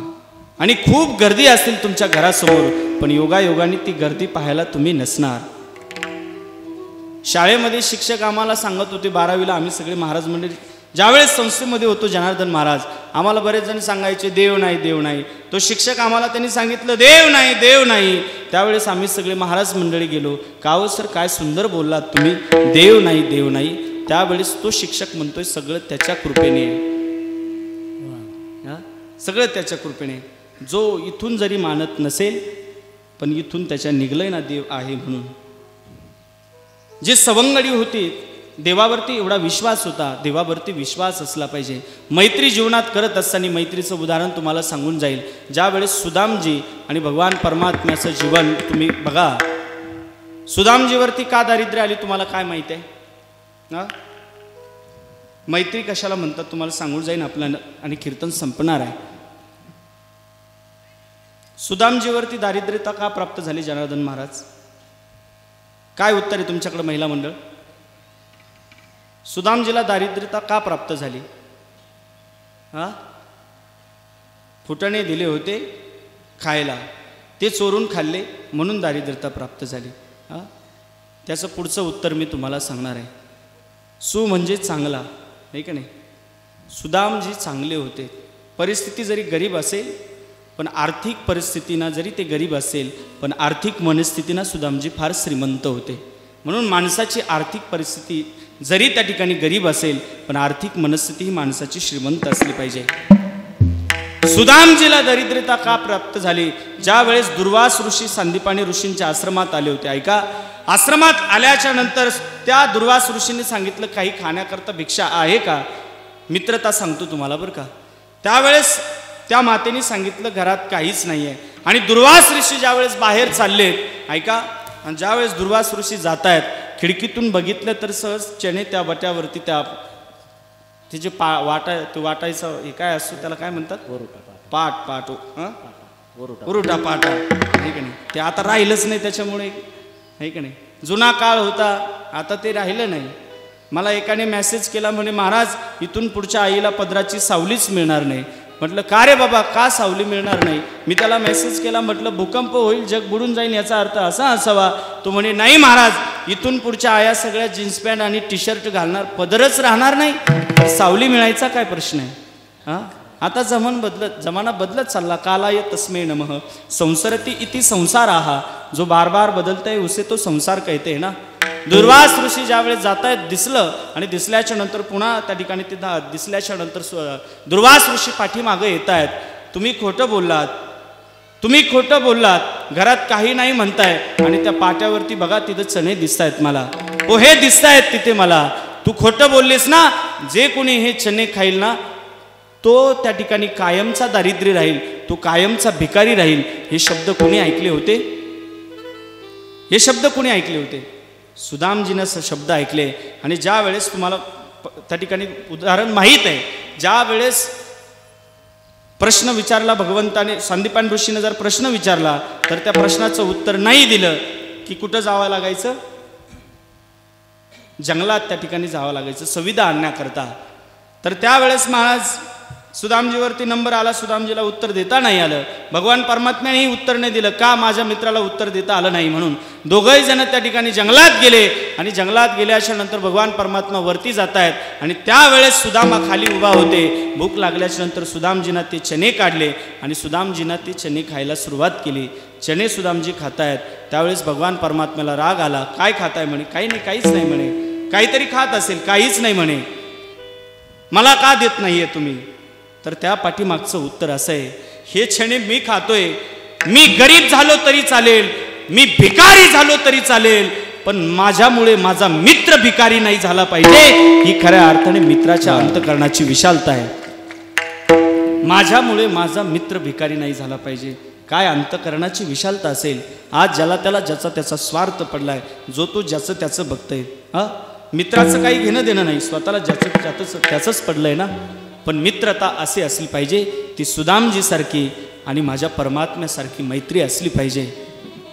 आणि खूप गर्दी असतील तुमच्या घरासमोर, पण योगायोगाने ती गर्दी पाहायला तुम्ही नसणार. शाळेमध्ये शिक्षक आम्हाला सांगत होते 12वीला आम्ही सगळे महाराज मंडळी ज्यावेळेस संस्थेमध्ये होतो जनार्दन महाराज आम्हाला बरेच जण सांगायचे देव नाही देव नाही. तो शिक्षक आम्हाला त्यांनी सांगितलं देव नाही देव नाही. त्यावेळेस आम्ही सगळे महाराज मंडळी गेलो. का हो सर काय सुंदर बोललात तुम्ही, देव नाही देव नाही. त्यावेळेस तो शिक्षक म्हणतोय सगळं त्याच्या कृपेने आहे. सगळं त्याच्या कृपेने. जो इथून जरी मानत नसेल पण इथून त्याच्या निघलंय ना देव आहे म्हणून. जे सवंगडी होती देवावरती एवढा विश्वास होता, देवावरती विश्वास असला पाहिजे. मैत्री जीवनात करत असताना मैत्रीचं उदाहरण तुम्हाला सांगून जाईल. ज्या वेळेस सुदामजी आणि भगवान परमात्म्याचं जीवन तुम्ही बघा, सुदामजीवरती का दारिद्र्य आली तुम्हाला काय माहिती आहे? हा, मैत्री कशाला म्हणतात तुम्हाला सांगून जाईन आपल्याला, आणि कीर्तन संपणार आहे. सुदामजीवरती दारिद्र्यता का प्राप्त झाली जनार्दन महाराज? काय उत्तर आहे तुमच्याकडे महिला मंडळ? सुदामजीला दारिद्र्यता का प्राप्त झाली? हा, फुटाणे दिले होते खायला, ते चोरून खाल्ले म्हणून दारिद्र्यता प्राप्त झाली. हा, त्याचं पुढचं उत्तर मी तुम्हाला सांगणार आहे. सु म्हणजे चांगला, नाही का नाही? सुदामजी चांगले होते. परिस्थिती जरी गरीब असेल, पण आर्थिक परिस्थितीनं जरी ते गरीब असेल, पण आर्थिक मनस्थितीनं सुदामजी फार श्रीमंत होते. म्हणून माणसाची आर्थिक परिस्थिती जरी त्या ठिकाणी गरीब असेल, पण आर्थिक मनस्थिती ही माणसाची श्रीमंत असली पाहिजे. सुदामजीला दरिद्रता का प्राप्त झाली? ज्या वेळेस दुर्वास ऋषी सांदीपानी ऋषींच्या आश्रमात आले होते. ऐका, आश्रमात आल्याच्या नंतर त्या दुर्वास ऋषींनी सांगितलं, काही खाण्याकरता भिक्षा आहे का? मित्रता सांगतो तुम्हाला बरं का. त्यावेळेस त्या मातेने सांगितलं, घरात काहीच नाही आहे. आणि दुर्वास ऋषी ज्यावेळेस बाहेर चाललेत, ऐका, आणि ज्यावेळेस दुर्वास ऋषी जात आहेत, खिडकीतून बघितलं तर सहज चणे त्या बट्यावरती, त्या ते जे वाटायचं हे काय असतो त्याला काय म्हणतात? पाट उरुटा पाटा, आहे का नाही? ते आता राहिलंच नाही त्याच्यामुळे, आहे का नाही? जुना काळ होता, आता ते राहिलं नाही. मला एकाने मेसेज केला, म्हणे महाराज इथून पुढच्या आईला पदराची सावलीच मिळणार नाही. म्हटलं का रे बाबा, का सावली मिळणार नाही? मी त्याला मेसेज केला, म्हटलं भूकंप होईल, जग बुडून जाईल, याचा अर्थ असा असावा. तो म्हणे नाही महाराज, इथून पुढच्या आया सगळ्या जीन्स पॅन्ट आणि टी शर्ट घालणार, पदरच राहणार नाही, सावली मिळायचा काय प्रश्न आहे? हा, आता जमाना बदलत चालला. कालाय तस्मै नमः संसरती इति संसाराहा, जो बार बार बदलता है उसे तो संसार कहते हैं ना. दुर्वास ऋषी ज्यावेळेस जात आहेत, दिसलं, आणि दिसल्याच्या नंतर पुन्हा त्या ठिकाणी ते दिसल्याच्या नंतर दुर्वास ऋषी पाठीमागं येत आहेत. तुम्ही खोटं बोललात, घरात काही नाही म्हणताय, आणि त्या पाट्यावरती बघा तिथं चणे दिसत आहेत, मला पोहे दिसत आहेत तिथे मला. तू खोटं बोललेस ना, जे कोणी हे चणे खाईल ना, तो त्या ठिकाणी कायमचा दारिद्र्य राहील, तो कायमचा भिकारी राहील. हे शब्द कोणी ऐकले होते? हे शब्द कोणी ऐकले होते? सुदामजीनं शब्द ऐकले. आणि ज्या वेळेस तुम्हाला त्या ठिकाणी उदाहरण माहीत आहे, ज्या वेळेस प्रश्न विचारला भगवंताने, सांदीपान ऋषीनं जर प्रश्न विचारला, तर त्या प्रश्नाचं उत्तर नाही दिलं की कुठं जावं लागायचं? जंगलात त्या ठिकाणी जावं लागायचं सविधा आणण्याकरता. तर त्यावेळेस महाराज सुदामजीवरती नंबर आला, सुदामजीला उत्तर देता नाही आलं. भगवान परमात्म्यानेही उत्तर नाही दिलं. का? माझ्या मित्राला उत्तर देता आलं नाही म्हणून. दोघंही जण त्या ठिकाणी जंगलात गेले, आणि जंगलात गेल्याच्या नंतर भगवान परमात्मा वरती जात आहेत, आणि त्यावेळेस सुदामा खाली उभा होते. भूक लागल्याच्या नंतर सुदामजींना ते चणे काढले, आणि सुदामजींना ते चणे खायला सुरुवात केली. चणे सुदामजी खातायत. त्यावेळेस भगवान परमात्म्याला राग आला. काय खाताय म्हणे? काही नाही, काहीच नाही म्हणे. काहीतरी खात असेल, काहीच नाही म्हणे. मला का देत नाहीये तुम्ही? तर त्या पाठीमागचं उत्तर असं आहे, हे चणे मी खातोय, मी गरीब झालो तरी चालेल, मी भिकारी झालो तरी चालेल, पण माझ्यामुळे माझा मित्र भिकारी नाही झाला पाहिजे. ही खऱ्या अर्थाने मित्राच्या अंतःकरणाची विशालता आहे. माझ्यामुळे माझा मित्र भिकारी नाही झाला पाहिजे. काय अंतःकरणाची विशालता असेल. आज ज्याला त्याला ज्याचा त्याचा स्वार्थ पडलाय, जो तो ज्याचं त्याचं बघतंय. हा, मित्राचं काही घेणं देणं नाही, स्वतःला ज्याचं त्याचंच पडलंय ना. पण मित्रता अशी असली पाहिजे, ती सुदामजीसारखी आणि माझ्या परमात्म्यासारखी मैत्री असली पाहिजे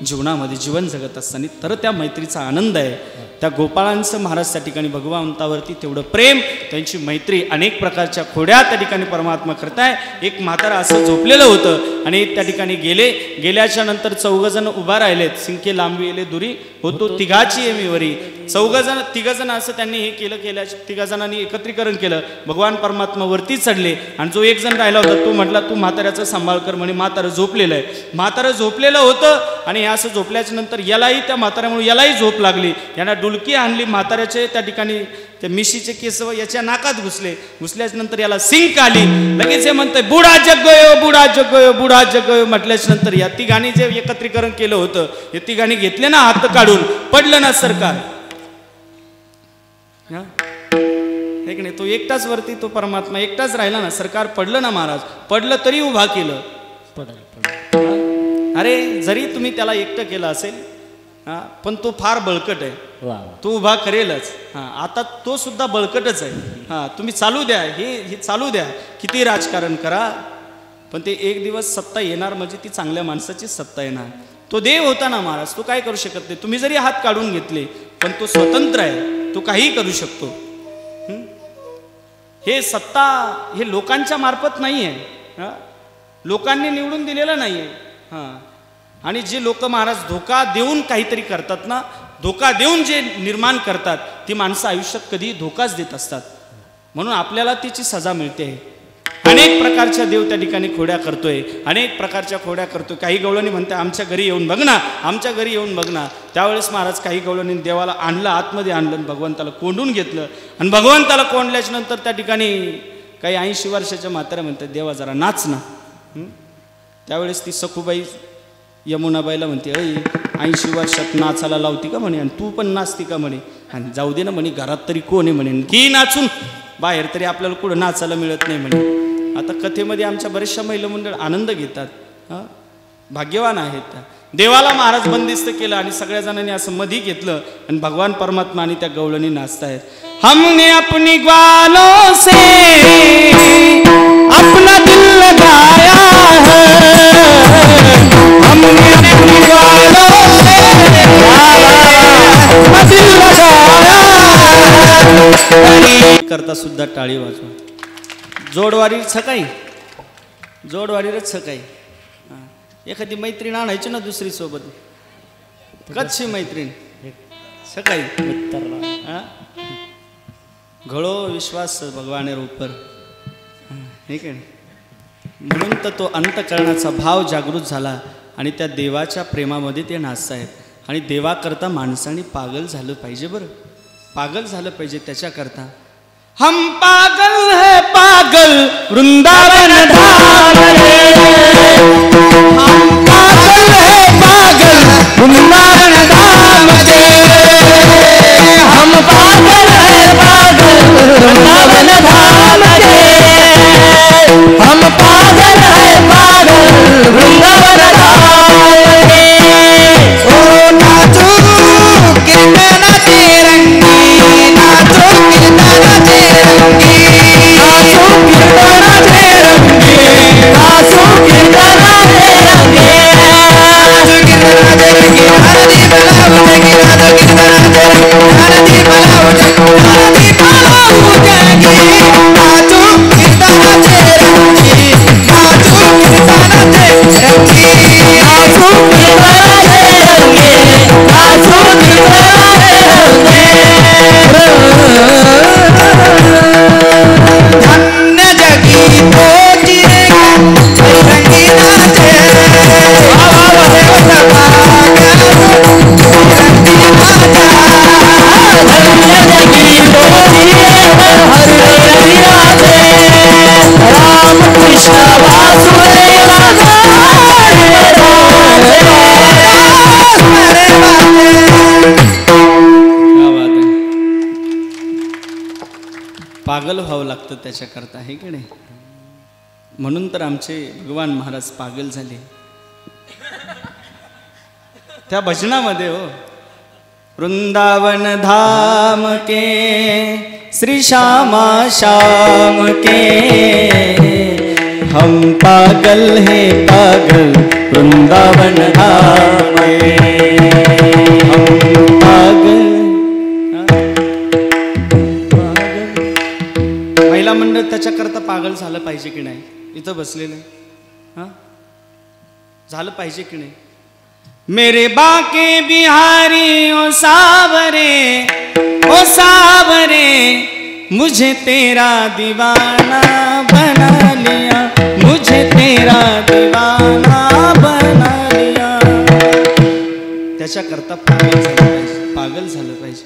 जीवनामध्ये, जीवन जगत असताना. तर त्या मैत्रीचा आनंद आहे. त्या गोपाळांचं महाराज त्या ठिकाणी भगवंतावरती तेवढं प्रेम, त्यांची मैत्री, अनेक प्रकारच्या खोड्या त्या ठिकाणी परमात्मा करताय. एक म्हातारा असं झोपलेलं होतं, आणि त्या ठिकाणी गेल्याच्या नंतर चौघजण उभा राहिलेत. सिंके लांबविले दुरी होतो तिघाची येमी वरी. तिघजण असं त्यांनी हे केलं. तिघजणांनी एकत्रीकरण केलं. भगवान परमात्मा वरती चढले, आणि जो एक जण राहिला होता तो म्हटला, तू म्हाताऱ्याचा सांभाळ कर म्हणे. म्हातारं झोपलेलं आहे. म्हातारं झोपलेलं होतं, आणि हे असं झोपल्याच्या नंतर यालाही, त्या म्हाताऱ्यामुळे यालाही झोप लागली. यांना डुलकी आणली म्हाताऱ्याचे. त्या ठिकाणी त्या मिशीचे केस याच्या नाकात घुसल्याच्या नंतर याला सिंक आली. लगेच हे म्हणतंय, बुडा जग गयो, बुडा जग गयो, बुडा जग गयो. म्हटल्याच्या नंतर या तिघांनी जे एकत्रीकरण केलं होतं, हे तिघांनी घेतले ना हात काढून, पडलं ना सरकार. हे की नाही? तो एकटाच वरती, तो परमात्मा एकटाच राहिला ना. सरकार पडलं ना महाराज, पडलं तरी उभा केलं. पडेल. अरे जरी तुम्ही त्याला एकटं केलं असेल पण तो फार बळकट आहे. वा तो उभा करेलच. आता तो सुद्धा बळकटच आहे. तुम्ही चालू द्या, हे चालू द्या, किती राजकारण करा, पण ते एक दिवस सत्ता येणार, म्हणजे ती चांगल्या माणसाचीच सत्ता येणार. तो देव होता ना महाराज, तो काय करू शकत नाही. तुम्ही जरी हात काढून घेतले पण तो स्वतंत्र आहे, तो काहीही करू शकतो. हे सत्ता हे लोकांच्या मार्फत नाही आहे, लोकांनी निवडून दिलेलं नाही आहे. आणि जे लोक महाराज धोका देऊन काहीतरी करतात ना, धोका देऊन जे निर्माण करतात, ती माणसं आयुष्यात कधी धोकाच देत असतात. म्हणून आपल्याला त्याची सजा मिळते. अनेक प्रकारच्या देव त्या ठिकाणी खोड्या करतोय, अनेक प्रकारच्या खोड्या करतोय. काही गवळणी म्हणते आमच्या घरी येऊन बघ ना, आमच्या घरी येऊन बघ ना. त्यावेळेस महाराज काही गवळणी देवाला आणलं, आतमध्ये आणलं, भगवंताला कोंडून घेतलं. आणि भगवंताला कोंडल्याच्या नंतर त्या ठिकाणी काही 80 वर्षाच्या म्हाताऱ्या म्हणतात देवा जरा नाच ना. त्यावेळेस ती सखूबाई यमुनाबाईला म्हणते, 80 वर्षात नाचाला लावती का म्हणे, आणि तू पण नाचती का म्हणे, आणि जाऊ दे ना म्हणे, घरात तरी कोण आहे म्हणे, की नाचून बाहेर तरी आपल्याला कुठं नाचायला मिळत नाही म्हणे. आता कथेमध्ये आमच्या बऱ्याचशा महिला मंडळ आनंद घेतात, भाग्यवान आहेत त्या. देवाला महाराज बंदिस्त केलं आणि सगळ्या जणांनी असं मधी घेतलं आणि भगवान परमात्मा आणि त्या गवळणी नाचतायत. हमने अपनी ग्वालों से अपना दिल लगाया है, हमने अपनी ग्वालों से अपना दिल लगाया करता सुद्धा टाळी वाजवा. जोडवारी सकाळी, जोडवारीच सकाळी एखादी मैत्रीण आणायची ना दुसरी सोबत, कच्ची मैत्रीण सकाळी. घडो विश्वास भगवानेर ऊपर, हे काय. म्हणून तर तो अंतःकरणाचा भाव जागृत झाला आणि त्या देवाच्या प्रेमामध्ये ते नाचतायत. आणि देवाकरता माणसाने पागल झालं पाहिजे, बरं पागल झालं पाहिजे त्याच्याकरता. हम पागल है पागल वृंदावन धाम रे, हम पागल है पागल वृंदावन धाम रे, हम पागल है पागल वृंदावन धाम रे, हम पागल है पागल वृंदावन धाम रे. ओ नाचो कीर्तन तेरंगी, नाचो कीर्तन तेरंगी, नाचो कीर्तन तेरंगी, नाचो कीर्तन तेरंगी, नाचो कीर्तन तेरंगी, हरदी बलाओ जगी, नाचो कीर्तन तेरंगी, हरदी बलाओ जगी, हरदी बलाओ जगी, नाचो कीर्तन तेरंगी, नाचो कीर्तन तेरंगी, नाचो कीर्तन तेरंगी, नाचो कीर्तन तेरंगी. धन्य जगी पोची रंगी नाचे, राम कृष्ण वासुदेव पागल व्हावं लागतं त्याच्याकरता, हे की नाही. म्हणून तर आमचे भगवान महाराज पागल झाले त्या भजनामध्ये. हो, वृंदावन धाम के श्री श्यामा श्याम के, हम पागल है पागल वृंदावन धाम के, हम पागल. महिला मंडळ त्याच्याकरता पागल झालं पाहिजे की नाही, इथं बसलेलं झालं पाहिजे की नाही. मेरे बाके बिहारी ओ सावरे मुझे तेरा दीवाना बना लिया, मुझे तेरा दीवाना बना लिया. त्याच्याकरता पागल झालं पाहिजे, पागल झालं पाहिजे.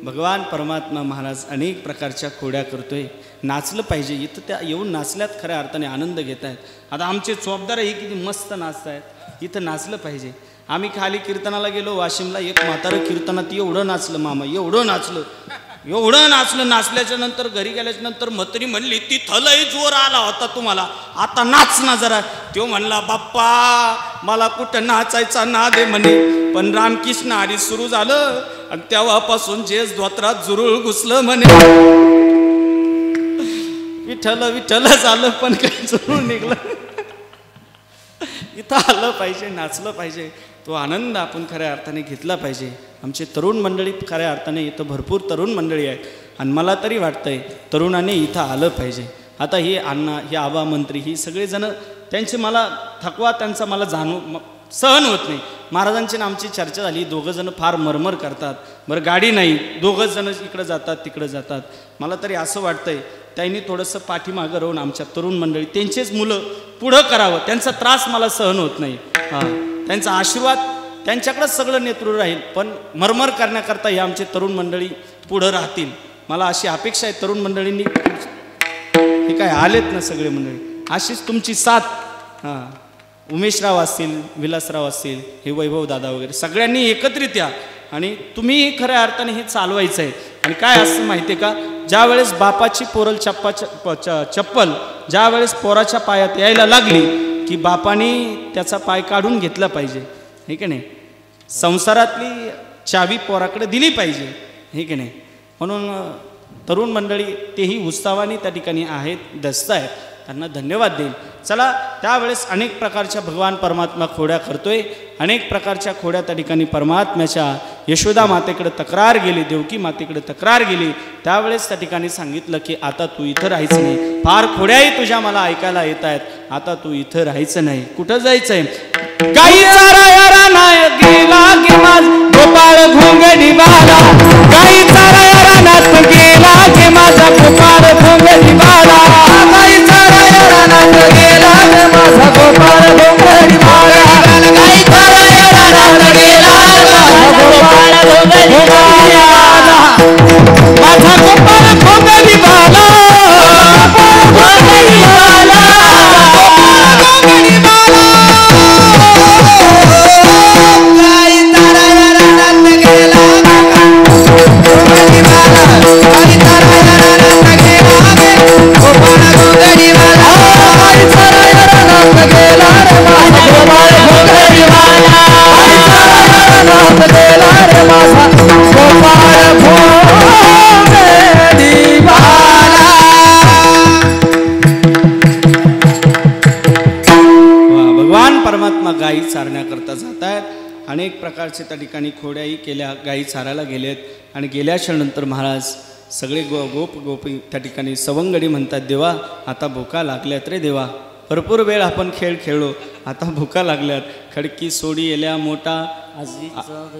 भगवान परमात्मा महाराज अनेक प्रकारच्या खोड्या करतोय, नाचलं पाहिजे. इथं त्या येऊन नाचल्यात खऱ्या अर्थाने आनंद घेत आहेत. आता आमचे चोपदार हे किती मस्त नाचत आहेत, इथं नाचलं पाहिजे. आम्ही खाली कीर्तनाला गेलो वाशिमला, एक म्हातारं कीर्तनात एवढं नाचलं मामा, एवढं नाचलं, एवढं नाचलं. नाचल्याच्या नंतर घरी गेल्याच्या नंतर म्हातारी म्हणली ती थलही जोर आला होता तुम्हाला, आता नाच ना जरा. तो म्हणला बाप्पा मला कुठं नाचायचा नाद आहे म्हणे. पण रामकृष्ण हरी सुरू झालं आणि तेव्हापासून जेस धोत्रात जुरूळ घुसलं म्हणे. विठ्ठल विठ्ठल झालं पण काही जुरूळ निघलं. इथं आलं पाहिजे, नाचलं पाहिजे. तो आनंद आपण खऱ्या अर्थाने घेतला पाहिजे. आमचे तरुण मंडळी खऱ्या अर्थाने इथं भरपूर तरुण मंडळी आहेत आणि मला तरी वाटतंय तरुणाने इथं आलं पाहिजे. आता ही अण्णा, ही आबा मंत्री, ही सगळेजणं त्यांचे मला थकवा त्यांचा मला सहन होत नाही. महाराजांची आमची चर्चा झाली, दोघंजणं फार मरमर करतात. बरं गाडी नाही, दोघंजणं इकडं जातात तिकडं जातात. मला तरी असं वाटतंय त्यांनी थोडंसं पाठीमागं राहून आमच्या तरुण मंडळी त्यांचेच मुलं पुढं करावं. त्यांचा त्रास मला सहन होत नाही. त्यांचा आशीर्वाद त्यांच्याकडेच सगळं नेतृत्व राहील, पण मरमर करण्याकरता हे आमचे तरुण मंडळी पुढं राहतील. मला अशी अपेक्षा आहे तरुण मंडळींनी. हे काय आलेत ना सगळे मंडळी, अशीच तुमची साथ. उमेशराव असतील, विलासराव असतील, हे वैभव दादा वगैरे सगळ्यांनी एकत्रित या आणि तुम्ही खऱ्या अर्थाने हे चालवायचं आहे. आणि काय असं माहिती आहे का, ज्या वेळेस बापाची पोरल चप्पल ज्या वेळेस पोराच्या पायात यायला लागली की बापाने त्याचा पाय काढून घेतला पाहिजे, हे की नाही. संसारातली चावी पोराकडे दिली पाहिजे, हे की नाही. म्हणून तरुण मंडळी तेही उत्साहाने त्या ठिकाणी आहेत, दस्त आहेत, त्यांना धन्यवाद देईल. चला, त्यावेळेस अनेक प्रकारच्या भगवान परमात्मा खोड्या करतोय. अनेक प्रकारच्या खोड्या त्या ठिकाणी परमात्म्याच्या यशोदा मातेकडे तक्रार गेली, देवकी मातेकडे तक्रार गेली. त्यावेळेस त्या ठिकाणी सांगितलं की आता तू इथं राहायचं नाही. फार खोड्याही तुझ्या मला ऐकायला येत आहेत, आता तू इथं राहायचं नाही. कुठं जायचंय? गाई चाराया रानात गेला की माझ गोपाळ घोंगडी बाला. गाई चाराया रानात गेला की माझा गोपाळ घोंगडी बाला. गाई चाराया रानात गेला की माझा गोपाळ घोंगडी बाला. गाई चाराया रानात गेला माझा गोपाळ घोंगडी बाला. माझा गोपाळ घोंगडी बाला. घोंगडी बाला. घोंगडी बाला. भगवान परमात्मा गायी चारण्याकरता जात आहेत. अनेक प्रकारचे त्या ठिकाणी खोड्याही केल्या, गायी चारायला गेलेत. आणि गेल्याच्या नंतर महाराज सगळे गोपी त्या ठिकाणी सवंगडी म्हणतात, देवा आता भुका लागल्यात रे देवा. भरपूर वेळ आपण खेळ खेळलो, आता भुका लागल्यात. खडकी सोडी येल्या मोठा,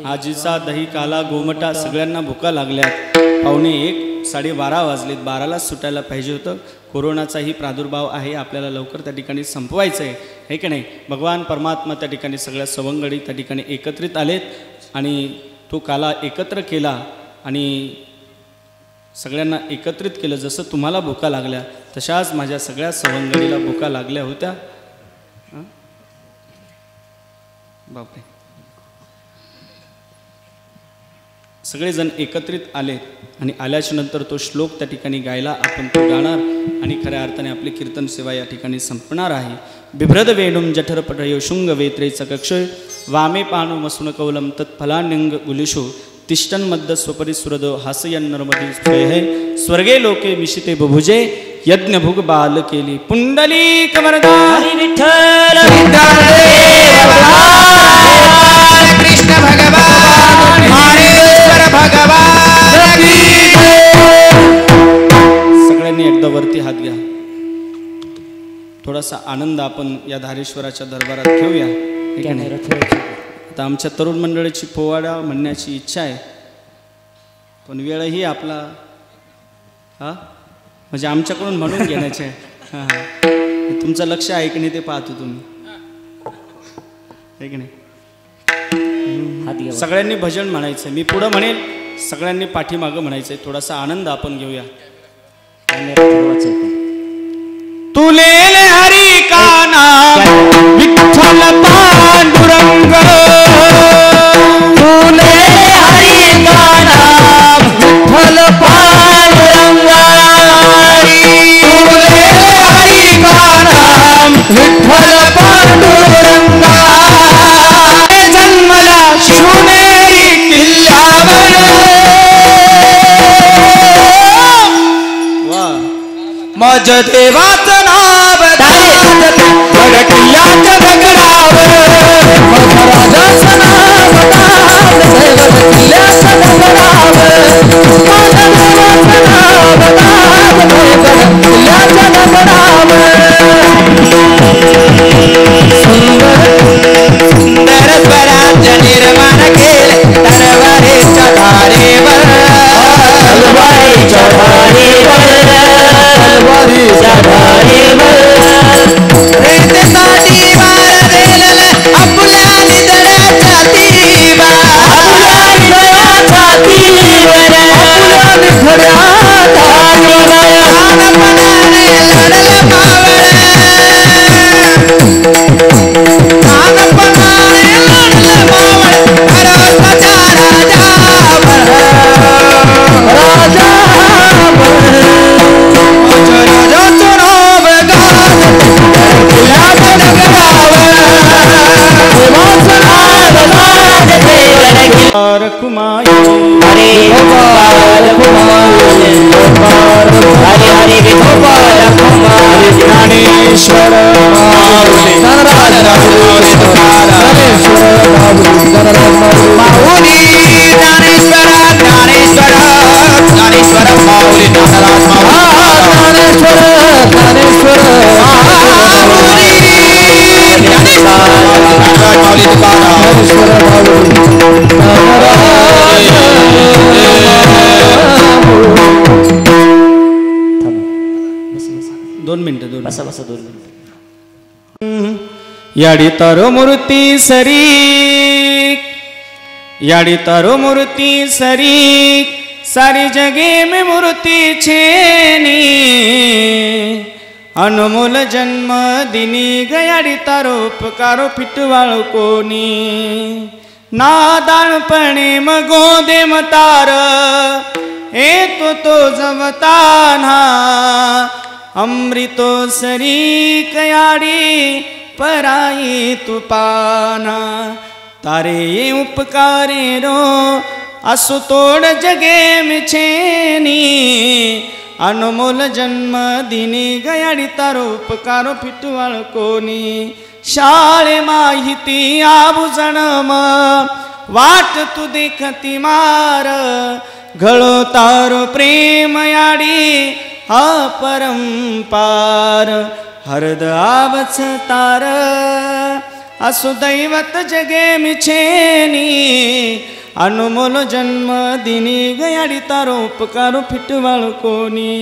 आजीचा दही काला गोमटा, सगळ्यांना भुका लागल्यात. 1:15 12:30 वाजलेत, 12लाच सुटायला पाहिजे होतं. कोरोनाचाही प्रादुर्भाव आहे, आपल्याला लवकर त्या ठिकाणी संपवायचं आहे, हे की नाही. भगवान परमात्मा त्या ठिकाणी सगळ्या सवंगडी त्या ठिकाणी एकत्रित आलेत आणि तो काला एकत्र केला आणि सगळ्यांना एकत्रित केलं. जसं तुम्हाला भुका लागल्या तशाच माझ्या सगळ्या सवंगडीला भुका लागल्या होत्या. बापरे. सगळेजण एकत्रित आले आणि आल्याच्या नंतर तो श्लोक त्या ठिकाणी गायला. आपण तो गाणार आणि खऱ्या अर्थाने आपली कीर्तन सेवा या ठिकाणी संपणार आहे. बिभ्रद वेणुम जठरपटयो शुंग वेत्रेच कक्षय वामे पाणो मसून कौलम तत्फलान्यंग गुलिशो तिष्ठन मद्द स्वपरी सुरदो हासयन नर्मदी स्वेहे स्वर्गे लोके मिशिते बुभुजे यज्ञ भुग बाल केली पुंडली कमरदा विठ्ठल कृष्ण भगवान मानेश्वर भगवान. सगळ्यांनी एकदा वरती हात घ्या. थोडासा आनंद आपण या धारेश्वराच्या दरबारात घेऊया. आता आमच्या तरुण मंडळीची पोवाडा म्हणण्याची इच्छा आहे, पण वेळही आपला म्हणजे आमच्याकडून म्हणून घेण्याचे आहे. तुमचं लक्ष आहे की नाही ते पाहतो तुम्ही, आहे की नाही. सगळ्यांनी भजन म्हणायचं, मी पुढं म्हणेल, सगळ्यांनी पाठीमागं म्हणायचं. थोडासा आनंद आपण घेऊया. तुले हरी का नाम विठ्ठल पांडुरंग. तुले हरी का नाम विठ्ठल पांडुरंग. गज देवाचं नाव गाजत गड किल्ल्याच्या दगडावर राजाचं नाव गाजत गड किल्ल्याच्या दगडावर माझ्या देवाचं नाव गाजत गड किल्ल्याच्या दगडावर सुंदर स्वराज्य निर्माण केले तलवारीच्या धारेवर तलवारीच्या धारेवर तलवारीच्या धारेवर रेतेसाठी वार दिलेला आपल्या निधड्याच्या तीवर आपल्या निधड्याच्या तीवर आपल्या निधड्याच्या तानपणाने लढलं मावळ तानपणाने लढलं मावळ राजाच्या राजावर कुमार हरे गोपाल कुमार हरे हरे गोपाल कुमार ज्ञानेश्वर माऊली ज्ञानेश्वर माऊली ज्ञानेश्वर ज्ञानेश्वर ज्ञानेश्वर माऊली ज्ञानेश्वर ज्ञानेश्वर माऊली दोन मिनिटं बसा बसा 2 मिनिटं. याडी तारो मूर्ती सरी याडी तारो मूर्ती सरी सारी जगे में मूर्ती छेनी अनमोल जन्म दिनी गयाडी तारो उपकारो फिटवाळ कोणी नादाणपणे मगो दे मतार येतो तो जमताना अमृतो सरी कयाडी पराई तुपाना तारे उपकारे रो असु तोड जगे मिछेनी अनमोल जन्म दिनी गयाडी तारो उपकारो फिटवाळ कोणी शाळे माहिती आबु जणम वाट तू देखती मार घळो तारो प्रेम याडी अपरंपार हरद आवच तार असु दैवत जगे मिछेनी अनमोल जन्म दिनी गयाडी तारो उपकारो फिटवाळ कोणी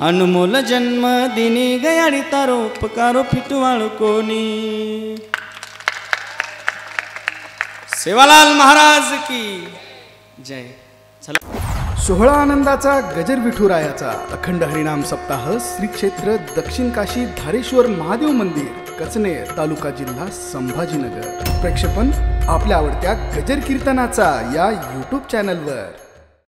अनमोल जन्म दिनी गयाडी तारो उपकारो फिटवाळ कोणी. सेवालाल महाराज की जय. सोहळा आनंदाचा गजर विठुरायाचा अखंड हरिनाम सप्ताह श्री क्षेत्र दक्षिण काशी धारेश्वर महादेव मंदिर कचनेर तालुका जिल्हा संभाजीनगर. प्रक्षेपण आपल्या आवडत्या गजर कीर्तनाचा या YouTube चॅनलवर.